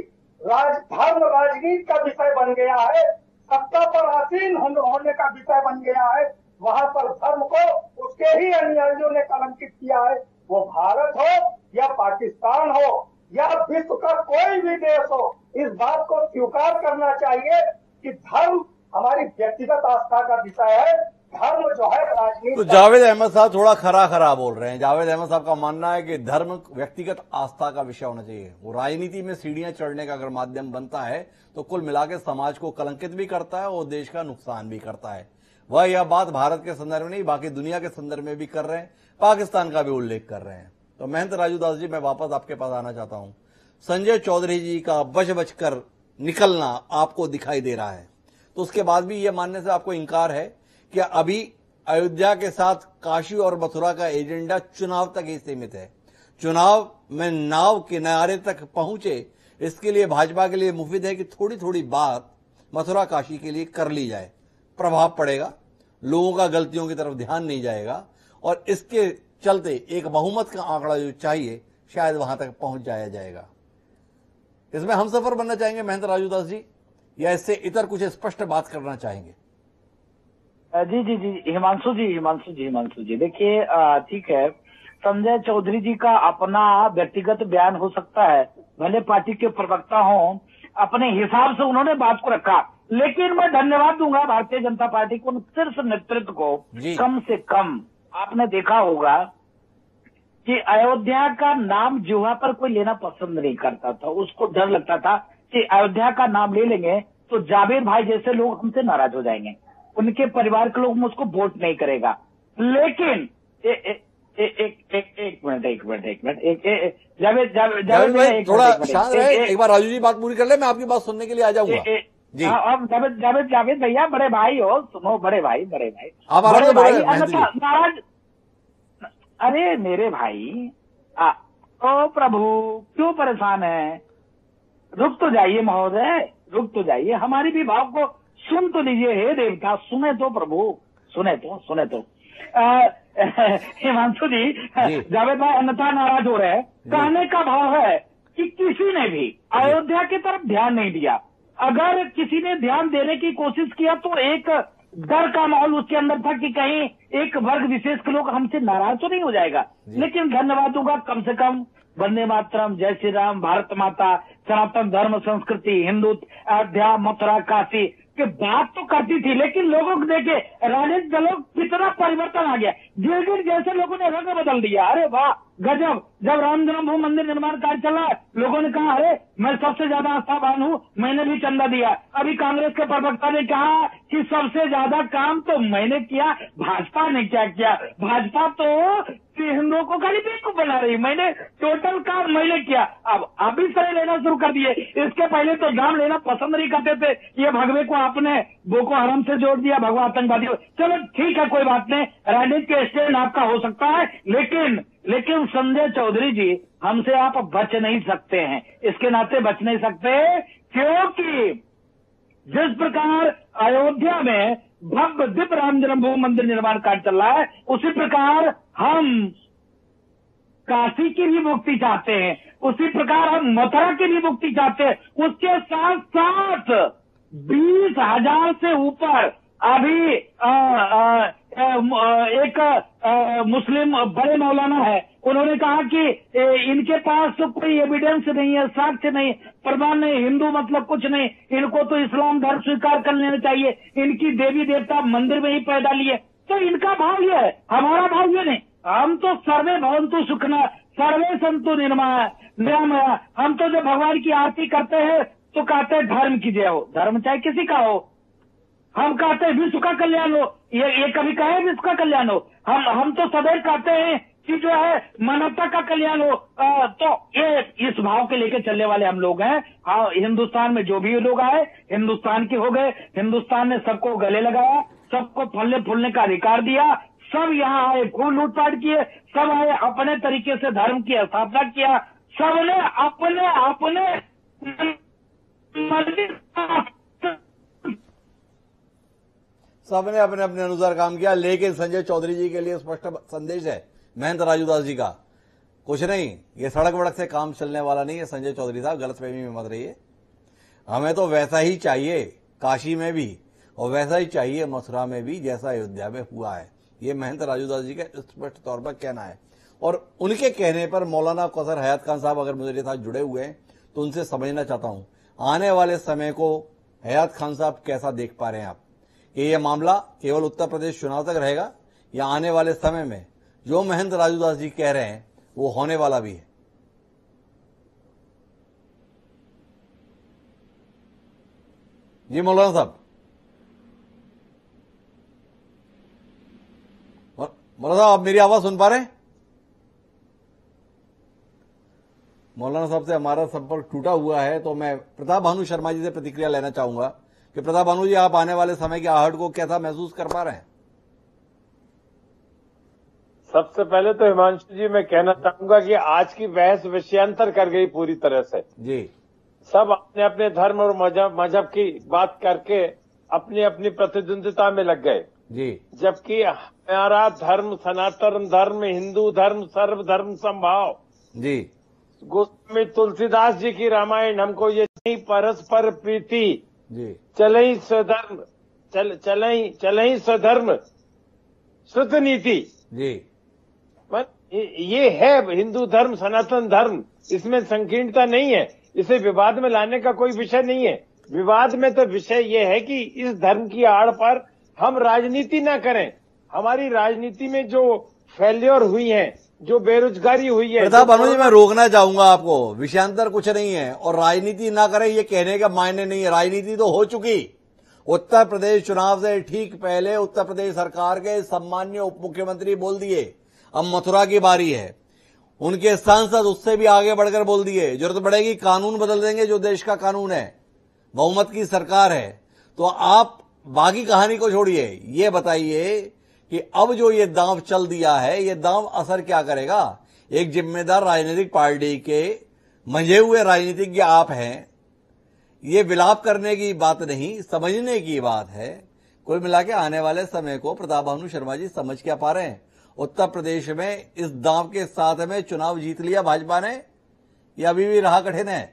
धर्म राजनीति का विषय बन गया है, सत्ता पर आसीन होने का विषय बन गया है, वहां पर धर्म को उसके ही अनुयायियों ने कलंकित किया है। वो भारत हो या पाकिस्तान हो या विश्व का कोई भी देश हो, इस बात को स्वीकार करना चाहिए कि धर्म हमारी व्यक्तिगत आस्था का विषय है। धर्म जो है राजनीति। तो जावेद अहमद साहब थोड़ा खरा बोल रहे हैं। जावेद अहमद साहब का मानना है कि धर्म व्यक्तिगत आस्था का विषय होना चाहिए। वो राजनीति में सीढ़ियां चढ़ने का अगर माध्यम बनता है तो कुल मिलाकर समाज को कलंकित भी करता है और देश का नुकसान भी करता है। वह यह बात भारत के संदर्भ में नहीं बाकी दुनिया के संदर्भ में भी कर रहे हैं, पाकिस्तान का भी उल्लेख कर रहे हैं। तो महंत राजू दास जी, मैं वापस आपके पास आना चाहता हूं। संजय चौधरी जी का बच बच कर निकलना आपको दिखाई दे रहा है, तो उसके बाद भी यह मानने से आपको इंकार है कि अभी अयोध्या के साथ काशी और मथुरा का एजेंडा चुनाव तक ही सीमित है। चुनाव में नाव किनारे तक पहुंचे, इसके लिए भाजपा के लिए मुफीद है कि थोड़ी थोड़ी बात मथुरा काशी के लिए कर ली जाए, प्रभाव पड़ेगा, लोगों का गलतियों की तरफ ध्यान नहीं जाएगा और इसके चलते एक बहुमत का आंकड़ा जो चाहिए शायद वहां तक पहुंच जाया जाएगा। इसमें हम सफर बनना चाहेंगे महंत राजू दास जी, या इससे इतर कुछ स्पष्ट बात करना चाहेंगे? जी जी जी हिमांशु जी देखिए, ठीक है, संजय चौधरी जी का अपना व्यक्तिगत बयान हो सकता है, भले पार्टी के प्रवक्ता हों, अपने हिसाब से उन्होंने बात को रखा, लेकिन मैं धन्यवाद दूंगा भारतीय जनता पार्टी को, शीर्ष नेतृत्व को। कम से कम आपने देखा होगा कि अयोध्या का नाम जुहा पर कोई लेना पसंद नहीं करता था, उसको डर लगता था कि अयोध्या का नाम ले लेंगे तो जावेद भाई जैसे लोग हमसे नाराज हो जाएंगे, उनके परिवार के लोग मुझको वोट नहीं करेगा। लेकिन एक मिनट जावेद भाई थोड़ा शांत रहे, एक बार राजू जी बात पूरी कर ले, मैं आपकी बात सुनने के लिए आ जाऊंगा जी। अब जावेद भैया बड़े भाई हो, सुनो, बड़े भाई आप बड़े भाई नाराज, अरे मेरे भाई, ओ प्रभु क्यों परेशान है, रुक तो जाइए महोदय, रुक तो जाइए, हमारी भी भाव को सुन तो लीजिए, हे देवता, सुने तो प्रभु, सुने तो हिमांशु जी, जावेद भाई अन्यथा नाराज हो रहे हैं। कहने का भाव है कि किसी ने भी अयोध्या की तरफ ध्यान नहीं दिया, अगर किसी ने ध्यान देने की कोशिश किया तो एक डर का माहौल उसके अंदर था कि कहीं एक वर्ग विशेष के लोग हमसे नाराज तो नहीं हो जाएगा। लेकिन धन्यवाद दूंगा, कम से कम वंदे मातरम, जय श्री राम, भारत माता, सनातन धर्म संस्कृति, हिंदू, अयोध्या, मथुरा, काशी की बात तो करती थी, लेकिन लोगों को देखे राजनीतिक दलों कितना परिवर्तन आ गया, गिरगिट जैसे लोगों ने रंग बदल दिया। अरे वाह गजब, जब राम जन्मभूमि मंदिर निर्माण कार्य चला, लोगों ने कहा अरे मैं सबसे ज्यादा आस्थावान हूँ, मैंने भी चंदा दिया। अभी कांग्रेस के प्रवक्ता ने कहा कि सबसे ज्यादा काम तो मैंने किया, भाजपा ने क्या किया, भाजपा तो हिंदुओं को खाली बेवकूफ बना रही, मैंने टोटल काम मैंने किया। अब आप भी सही लेना शुरू कर दिए, इसके पहले तो नाम लेना पसंद नहीं करते थे, ये भगवे को आपने बोको हराम से जोड़ दिया, भगवा आतंकवादी। चलो ठीक है, कोई बात नहीं, राजनीति स्टैंड आपका हो सकता है, लेकिन संजय चौधरी जी हमसे आप बच नहीं सकते हैं, इसके नाते बच नहीं सकते, क्योंकि जिस प्रकार अयोध्या में भव्य दिव्य राम जन्मभूमि मंदिर निर्माण कार्य चल रहा है, उसी प्रकार हम काशी की भी मुक्ति चाहते हैं, उसी प्रकार हम मथुरा की भी मुक्ति चाहते हैं। उसके साथ साथ 20,000 से ऊपर अभी एक मुस्लिम बड़े मौलाना है, उन्होंने कहा कि इनके पास तो कोई एविडेंस नहीं है, साक्ष्य नहीं, प्रमाण नहीं, हिंदू मतलब कुछ नहीं, इनको तो इस्लाम धर्म स्वीकार कर लेना चाहिए, इनकी देवी देवता मंदिर में ही पैदा लिए। तो इनका भाव ये है, हमारा भाव ये नहीं, हम तो सर्वे भवन्तु सुखिनः सर्वे सन्तु निरामया। हम तो जब भगवान की आरती करते हैं तो कहते हैं धर्म की जय हो, धर्म चाहे किसी का हो, हम कहते हैं विश्व का कल्याण हो, ये कभी कहे विश्व का कल्याण हो, हम तो सदैव कहते हैं कि जो है मानवता का कल्याण हो। तो ये इस भाव के लेके चलने वाले हम लोग हैं। हाँ, हिंदुस्तान में जो भी लोग आए हिंदुस्तान के हो गए, हिंदुस्तान ने सबको गले लगाया, सबको फलने फूलने का अधिकार दिया, सब यहाँ आए खून लूटपाट किए, सब आए अपने तरीके से धर्म की स्थापना किया, सबने अपने सबने अपने अपने अनुसार काम किया। लेकिन संजय चौधरी जी के लिए स्पष्ट संदेश है महंत राजू दास जी का, कुछ नहीं, ये सड़क वड़क से काम चलने वाला नहीं है। संजय चौधरी साहब गलतफहमी में मत रहिए, हमें तो वैसा ही चाहिए काशी में भी और वैसा ही चाहिए मथुरा में भी जैसा अयोध्या में हुआ है। ये महंत राजू दास जी का स्पष्ट तौर पर कहना है। और उनके कहने पर मौलाना कौसर हयात खान साहब अगर मेरे साथ जुड़े हुए हैं तो उनसे समझना चाहता हूं आने वाले समय को हयात खान साहब कैसा देख पा रहे हैं आप, कि यह मामला केवल उत्तर प्रदेश चुनाव तक रहेगा या आने वाले समय में जो महंत राजू दास जी कह रहे हैं वो होने वाला भी है? जी मौलाना साहब। मौलाना साहब, आप मेरी आवाज सुन पा रहे हैं? मौलाना साहब से हमारा संपर्क टूटा हुआ है, तो मैं प्रताप भानु शर्मा जी से प्रतिक्रिया लेना चाहूंगा कि प्रताप भानु जी, आप आने वाले समय की आहट को कैसा महसूस कर पा रहे हैं? सबसे पहले तो हिमांशु जी मैं कहना चाहूंगा कि आज की बहस विषयांतर कर गई पूरी तरह से जी। सब अपने अपने धर्म और मजहब की बात करके अपनी अपनी प्रतिद्वंदिता में लग गए जी। जबकि हमारा धर्म सनातन धर्म, हिंदू धर्म, सर्वधर्म समभाव जी। गोस्वामी तुलसीदास जी की रामायण हमको ये नहीं, परस्पर प्रीति जी, चलई स्वधर्म, चलई स्वधर्म श्रुत नीति जी। ये है हिंदू धर्म, सनातन धर्म, इसमें संकीर्णता नहीं है। इसे विवाद में लाने का कोई विषय नहीं है। विवाद में तो विषय ये है कि इस धर्म की आड़ पर हम राजनीति ना करें। हमारी राजनीति में जो फेल्योर हुई है, जो बेरोजगारी हुई है, प्रताप भानु जी, मैं रोकना चाहूंगा आपको, विषयांतर कुछ नहीं है और राजनीति ना करें ये कहने का मायने नहीं है। राजनीति तो हो चुकी। उत्तर प्रदेश चुनाव से ठीक पहले उत्तर प्रदेश सरकार के सम्मान्य उप मुख्यमंत्री बोल दिए अब मथुरा की बारी है। उनके सांसद उससे भी आगे बढ़कर बोल दिए जरूरत पड़ेगी कानून बदल देंगे, जो देश का कानून है, बहुमत की सरकार है। तो आप बाकी कहानी को छोड़िए, ये बताइए कि अब जो ये दांव चल दिया है, ये दांव असर क्या करेगा? एक जिम्मेदार राजनीतिक पार्टी के मंझे हुए राजनीतिज्ञ आप हैं। ये विलाप करने की बात नहीं, समझने की बात है। कुल मिला के आने वाले समय को प्रताप भानु शर्मा जी समझ क्या पा रहे हैं? उत्तर प्रदेश में इस दांव के साथ में चुनाव जीत लिया भाजपा ने या अभी भी रहा कठिन है?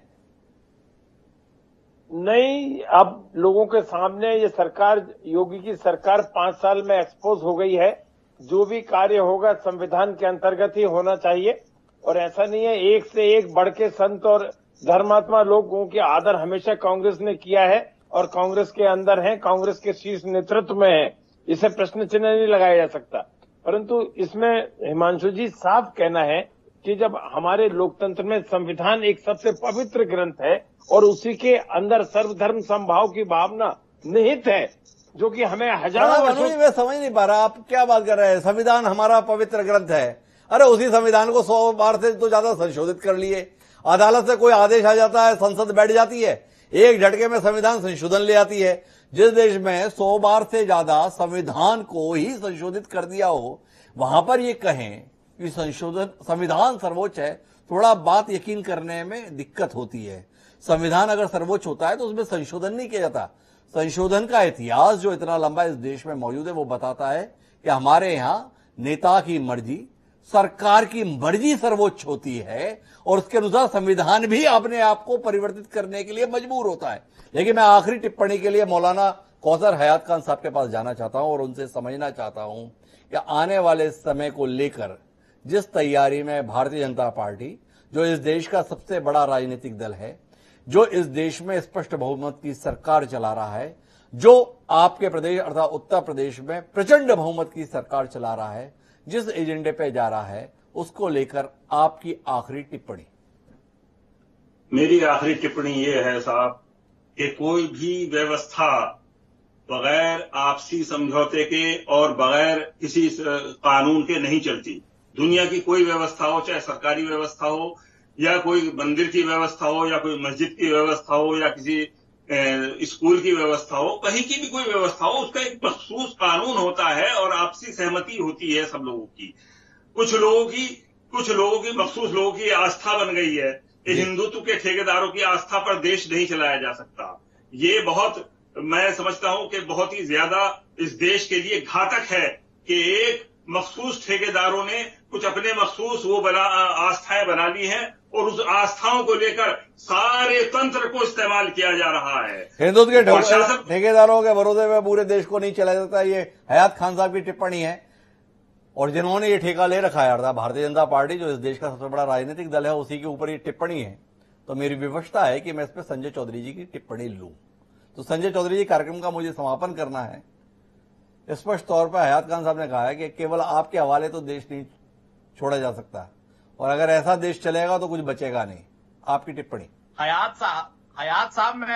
नहीं, अब लोगों के सामने ये सरकार, योगी की सरकार 5 साल में एक्सपोज हो गई है। जो भी कार्य होगा संविधान के अंतर्गत ही होना चाहिए और ऐसा नहीं है। एक से एक बढ़ के संत और धर्मात्मा लोगों के आदर हमेशा कांग्रेस ने किया है और कांग्रेस के अंदर है, कांग्रेस के शीर्ष नेतृत्व में है। इसे प्रश्न चिन्ह नहीं लगाया जा सकता। परंतु इसमें हिमांशु जी साफ कहना है कि जब हमारे लोकतंत्र में संविधान एक सबसे पवित्र ग्रंथ है और उसी के अंदर सर्वधर्म समभाव की भावना निहित है, जो कि हमें हजारों वर्षों। मैं समझ नहीं पा रहा आप क्या बात कर रहे हैं। संविधान हमारा पवित्र ग्रंथ है। अरे उसी संविधान को 100 बार से तो ज्यादा संशोधित कर लिए। अदालत से कोई आदेश आ जाता है, संसद बैठ जाती है, एक झटके में संविधान संशोधन ले आती है। जिस देश में 100 बार से ज्यादा संविधान को ही संशोधित कर दिया हो, वहां पर ये कहें कि संविधान सर्वोच्च है, थोड़ा बात यकीन करने में दिक्कत होती है। संविधान अगर सर्वोच्च होता है तो उसमें संशोधन नहीं किया जाता। संशोधन का इतिहास जो इतना लंबा इस देश में मौजूद है, वो बताता है कि हमारे यहां नेता की मर्जी, सरकार की मर्जी सर्वोच्च होती है और उसके अनुसार संविधान भी अपने आप को परिवर्तित करने के लिए मजबूर होता है। लेकिन मैं आखिरी टिप्पणी के लिए मौलाना कौसर हयात खान साहब के पास जाना चाहता हूं और उनसे समझना चाहता हूं कि आने वाले समय को लेकर जिस तैयारी में भारतीय जनता पार्टी, जो इस देश का सबसे बड़ा राजनीतिक दल है, जो इस देश में स्पष्ट बहुमत की सरकार चला रहा है, जो आपके प्रदेश अर्थात उत्तर प्रदेश में प्रचंड बहुमत की सरकार चला रहा है, जिस एजेंडे पे जा रहा है, उसको लेकर आपकी आखिरी टिप्पणी। मेरी आखिरी टिप्पणी ये है साहब कि कोई भी व्यवस्था बगैर आपसी समझौते के और बगैर किसी कानून के नहीं चलती। दुनिया की कोई व्यवस्था हो, चाहे सरकारी व्यवस्था हो या कोई मंदिर की व्यवस्था हो या कोई मस्जिद की व्यवस्था हो या किसी स्कूल की व्यवस्था हो, कहीं की भी कोई व्यवस्था हो, उसका एक मखसूस कानून होता है और आपसी सहमति होती है सब लोगों की। कुछ लोगों की मखसूस लोगों की आस्था बन गई है कि हिंदुत्व के ठेकेदारों की आस्था पर देश नहीं चलाया जा सकता। ये बहुत, मैं समझता हूं कि बहुत ही ज्यादा इस देश के लिए घातक है कि एक मखसूस ठेकेदारों ने कुछ अपने मखसूस वो आस्थाएं बना ली हैं और उस आस्थाओं को लेकर सारे तंत्र को इस्तेमाल किया जा रहा है। हिंदुत्व के ठेकेदारों के भरोसे में पूरे देश को नहीं चलाया जाता। ये हयात खान साहब की टिप्पणी है और जिन्होंने ये ठेका ले रखा है अर्थात भारतीय जनता पार्टी, जो इस देश का सबसे बड़ा राजनीतिक दल है, उसी के ऊपर ये टिप्पणी है। तो मेरी विवशता है कि मैं इस पर संजय चौधरी जी की टिप्पणी लूं। तो संजय चौधरी जी, कार्यक्रम का मुझे समापन करना है। स्पष्ट तौर पर हयात खान साहब ने कहा है कि केवल आपके हवाले तो देश नहीं छोड़ा जा सकता और अगर ऐसा देश चलेगा तो कुछ बचेगा नहीं। आपकी टिप्पणी। हयात साहब में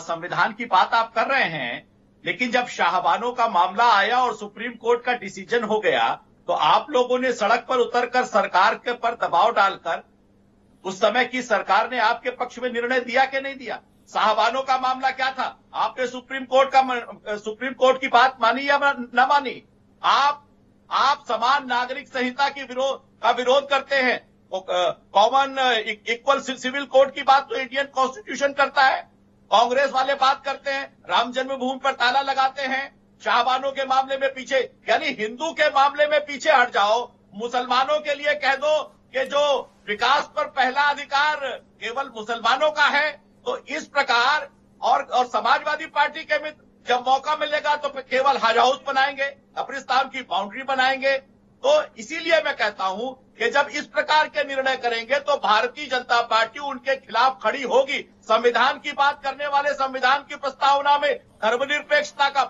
संविधान की बात आप कर रहे हैं, लेकिन जब शाहबानों का मामला आया और सुप्रीम कोर्ट का डिसीजन हो गया तो आप लोगों ने सड़क पर उतरकर सरकार के पर दबाव डालकर उस समय की सरकार ने आपके पक्ष में निर्णय दिया कि नहीं दिया? साहबानों का मामला क्या था? आपने सुप्रीम कोर्ट की बात मानी या न मानी? आप समान नागरिक संहिता का विरोध करते हैं। कॉमन इक्वल सिविल कोड की बात तो इंडियन कॉन्स्टिट्यूशन करता है। कांग्रेस वाले बात करते हैं, राम जन्मभूमि पर ताला लगाते हैं, शाहबानों के मामले में पीछे, यानी हिंदू के मामले में पीछे हट जाओ, मुसलमानों के लिए कह दो कि जो विकास पर पहला अधिकार केवल मुसलमानों का है। तो इस प्रकार और समाजवादी पार्टी के मित्र जब मौका मिलेगा तो केवल हज हाउस बनाएंगे, कब्रिस्तान की बाउंड्री बनाएंगे। तो इसीलिए मैं कहता हूं कि जब इस प्रकार के निर्णय करेंगे तो भारतीय जनता पार्टी उनके खिलाफ खड़ी होगी। संविधान की बात करने वाले संविधान की प्रस्तावना में धर्मनिरपेक्षता का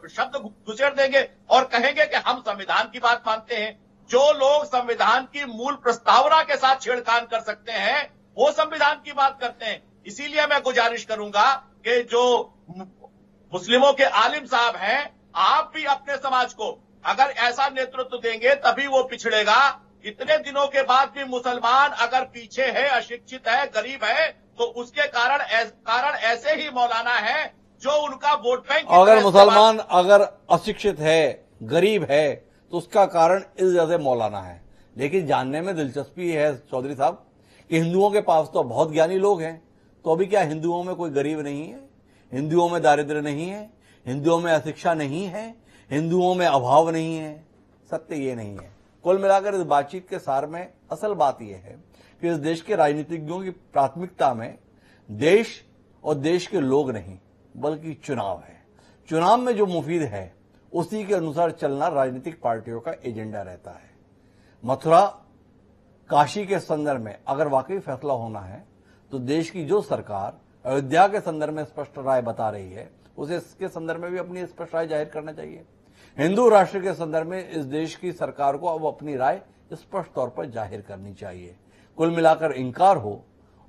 शब्द घुसेड़ देंगे और कहेंगे कि हम संविधान की बात मानते हैं। जो लोग संविधान की मूल प्रस्तावना के साथ छेड़खानी कर सकते हैं वो संविधान की बात करते हैं। इसीलिए मैं गुजारिश करूंगा कि जो मुस्लिमों के आलिम साहब हैं, आप भी अपने समाज को अगर ऐसा नेतृत्व देंगे तभी वो पिछड़ेगा। इतने दिनों के बाद भी मुसलमान अगर पीछे है, अशिक्षित है, गरीब है, तो उसके कारण ऐसे ही मौलाना है जो उनका वोट बैंक। अगर मुसलमान अगर अशिक्षित है, गरीब है, तो उसका कारण इस वजह से मौलाना है। लेकिन जानने में दिलचस्पी है चौधरी साहब कि हिंदुओं के पास तो बहुत ज्ञानी लोग हैं, तो अभी क्या हिंदुओं में कोई गरीब नहीं है? हिंदुओं में दारिद्र्य नहीं है? हिंदुओं में अशिक्षा नहीं है? हिंदुओं में अभाव नहीं है? सत्य ये नहीं है। कुल मिलाकर इस बातचीत के सार में असल बात यह है कि इस देश के राजनीतिज्ञों की प्राथमिकता में देश और देश के लोग नहीं बल्कि चुनाव है। चुनाव में जो मुफीद है उसी के अनुसार चलना राजनीतिक पार्टियों का एजेंडा रहता है। मथुरा काशी के संदर्भ में अगर वाकई फैसला होना है तो देश की जो सरकार अयोध्या के संदर्भ में स्पष्ट राय बता रही है उसे इसके संदर्भ में भी अपनी स्पष्ट राय जाहिर करना चाहिए। हिंदू राष्ट्र के संदर्भ में इस देश की सरकार को अब अपनी राय स्पष्ट तौर पर जाहिर करनी चाहिए। कुल मिलाकर इंकार हो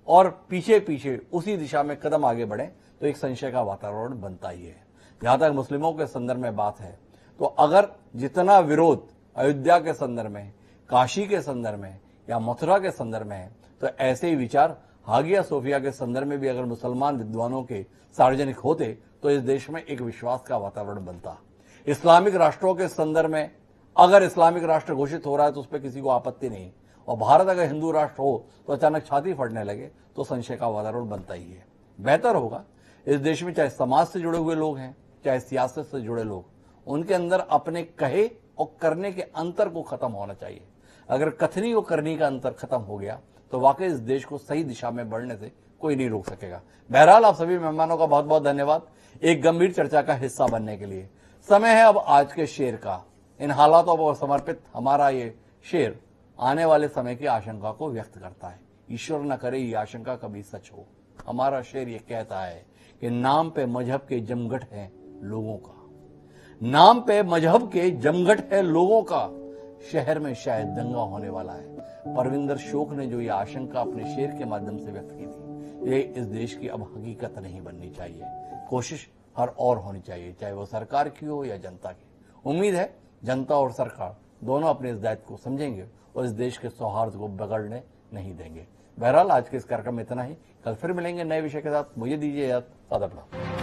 और पीछे पीछे उसी दिशा में कदम आगे बढ़े तो एक संशय का वातावरण बनता ही है। जहां तक मुस्लिमों के संदर्भ में बात है तो अगर जितना विरोध अयोध्या के संदर्भ में, काशी के संदर्भ में या मथुरा के संदर्भ में है तो ऐसे ही विचार हागिया सोफिया के संदर्भ में भी अगर मुसलमान विद्वानों के सार्वजनिक होते तो इस देश में एक विश्वास का वातावरण बनता। इस्लामिक राष्ट्रों के संदर्भ में अगर इस्लामिक राष्ट्र घोषित हो रहा है तो उस पर किसी को आपत्ति नहीं, और भारत अगर हिंदू राष्ट्र हो तो अचानक छाती फटने लगे तो संशय का वातावरण बनता ही है। बेहतर होगा इस देश में चाहे समाज से जुड़े हुए लोग हैं चाहे सियासत से जुड़े लोग, उनके अंदर अपने कहे और करने के अंतर को खत्म होना चाहिए। अगर कथनी और करनी का अंतर खत्म हो गया तो वाकई इस देश को सही दिशा में बढ़ने से कोई नहीं रोक सकेगा। बहरहाल आप सभी मेहमानों का बहुत बहुत धन्यवाद एक गंभीर चर्चा का हिस्सा बनने के लिए। समय है अब आज के शेर का। इन हालातों पर समर्पित हमारा ये शेर आने वाले समय की आशंका को व्यक्त करता है। ईश्वर न करे ये आशंका कभी सच हो। हमारा शेर ये कहता है कि नाम पे मजहब के जमघट है लोगों का, नाम पे मजहब के जमघट है लोगों का, शहर में शायद दंगा होने वाला है। परविंदर शोक ने जो ये आशंका अपने शेर के माध्यम से व्यक्त की थी, ये इस देश की अब हकीकत नहीं बननी चाहिए। कोशिश हर और होनी चाहिए, चाहे वो सरकार की हो या जनता की। उम्मीद है जनता और सरकार दोनों अपने इस दायित्व को समझेंगे और इस देश के सौहार्द को बिगड़ने नहीं देंगे। बहरहाल आज के इस कार्यक्रम में इतना ही। कल फिर मिलेंगे नए विषय के साथ। मुझे दीजिए याद। आदाब।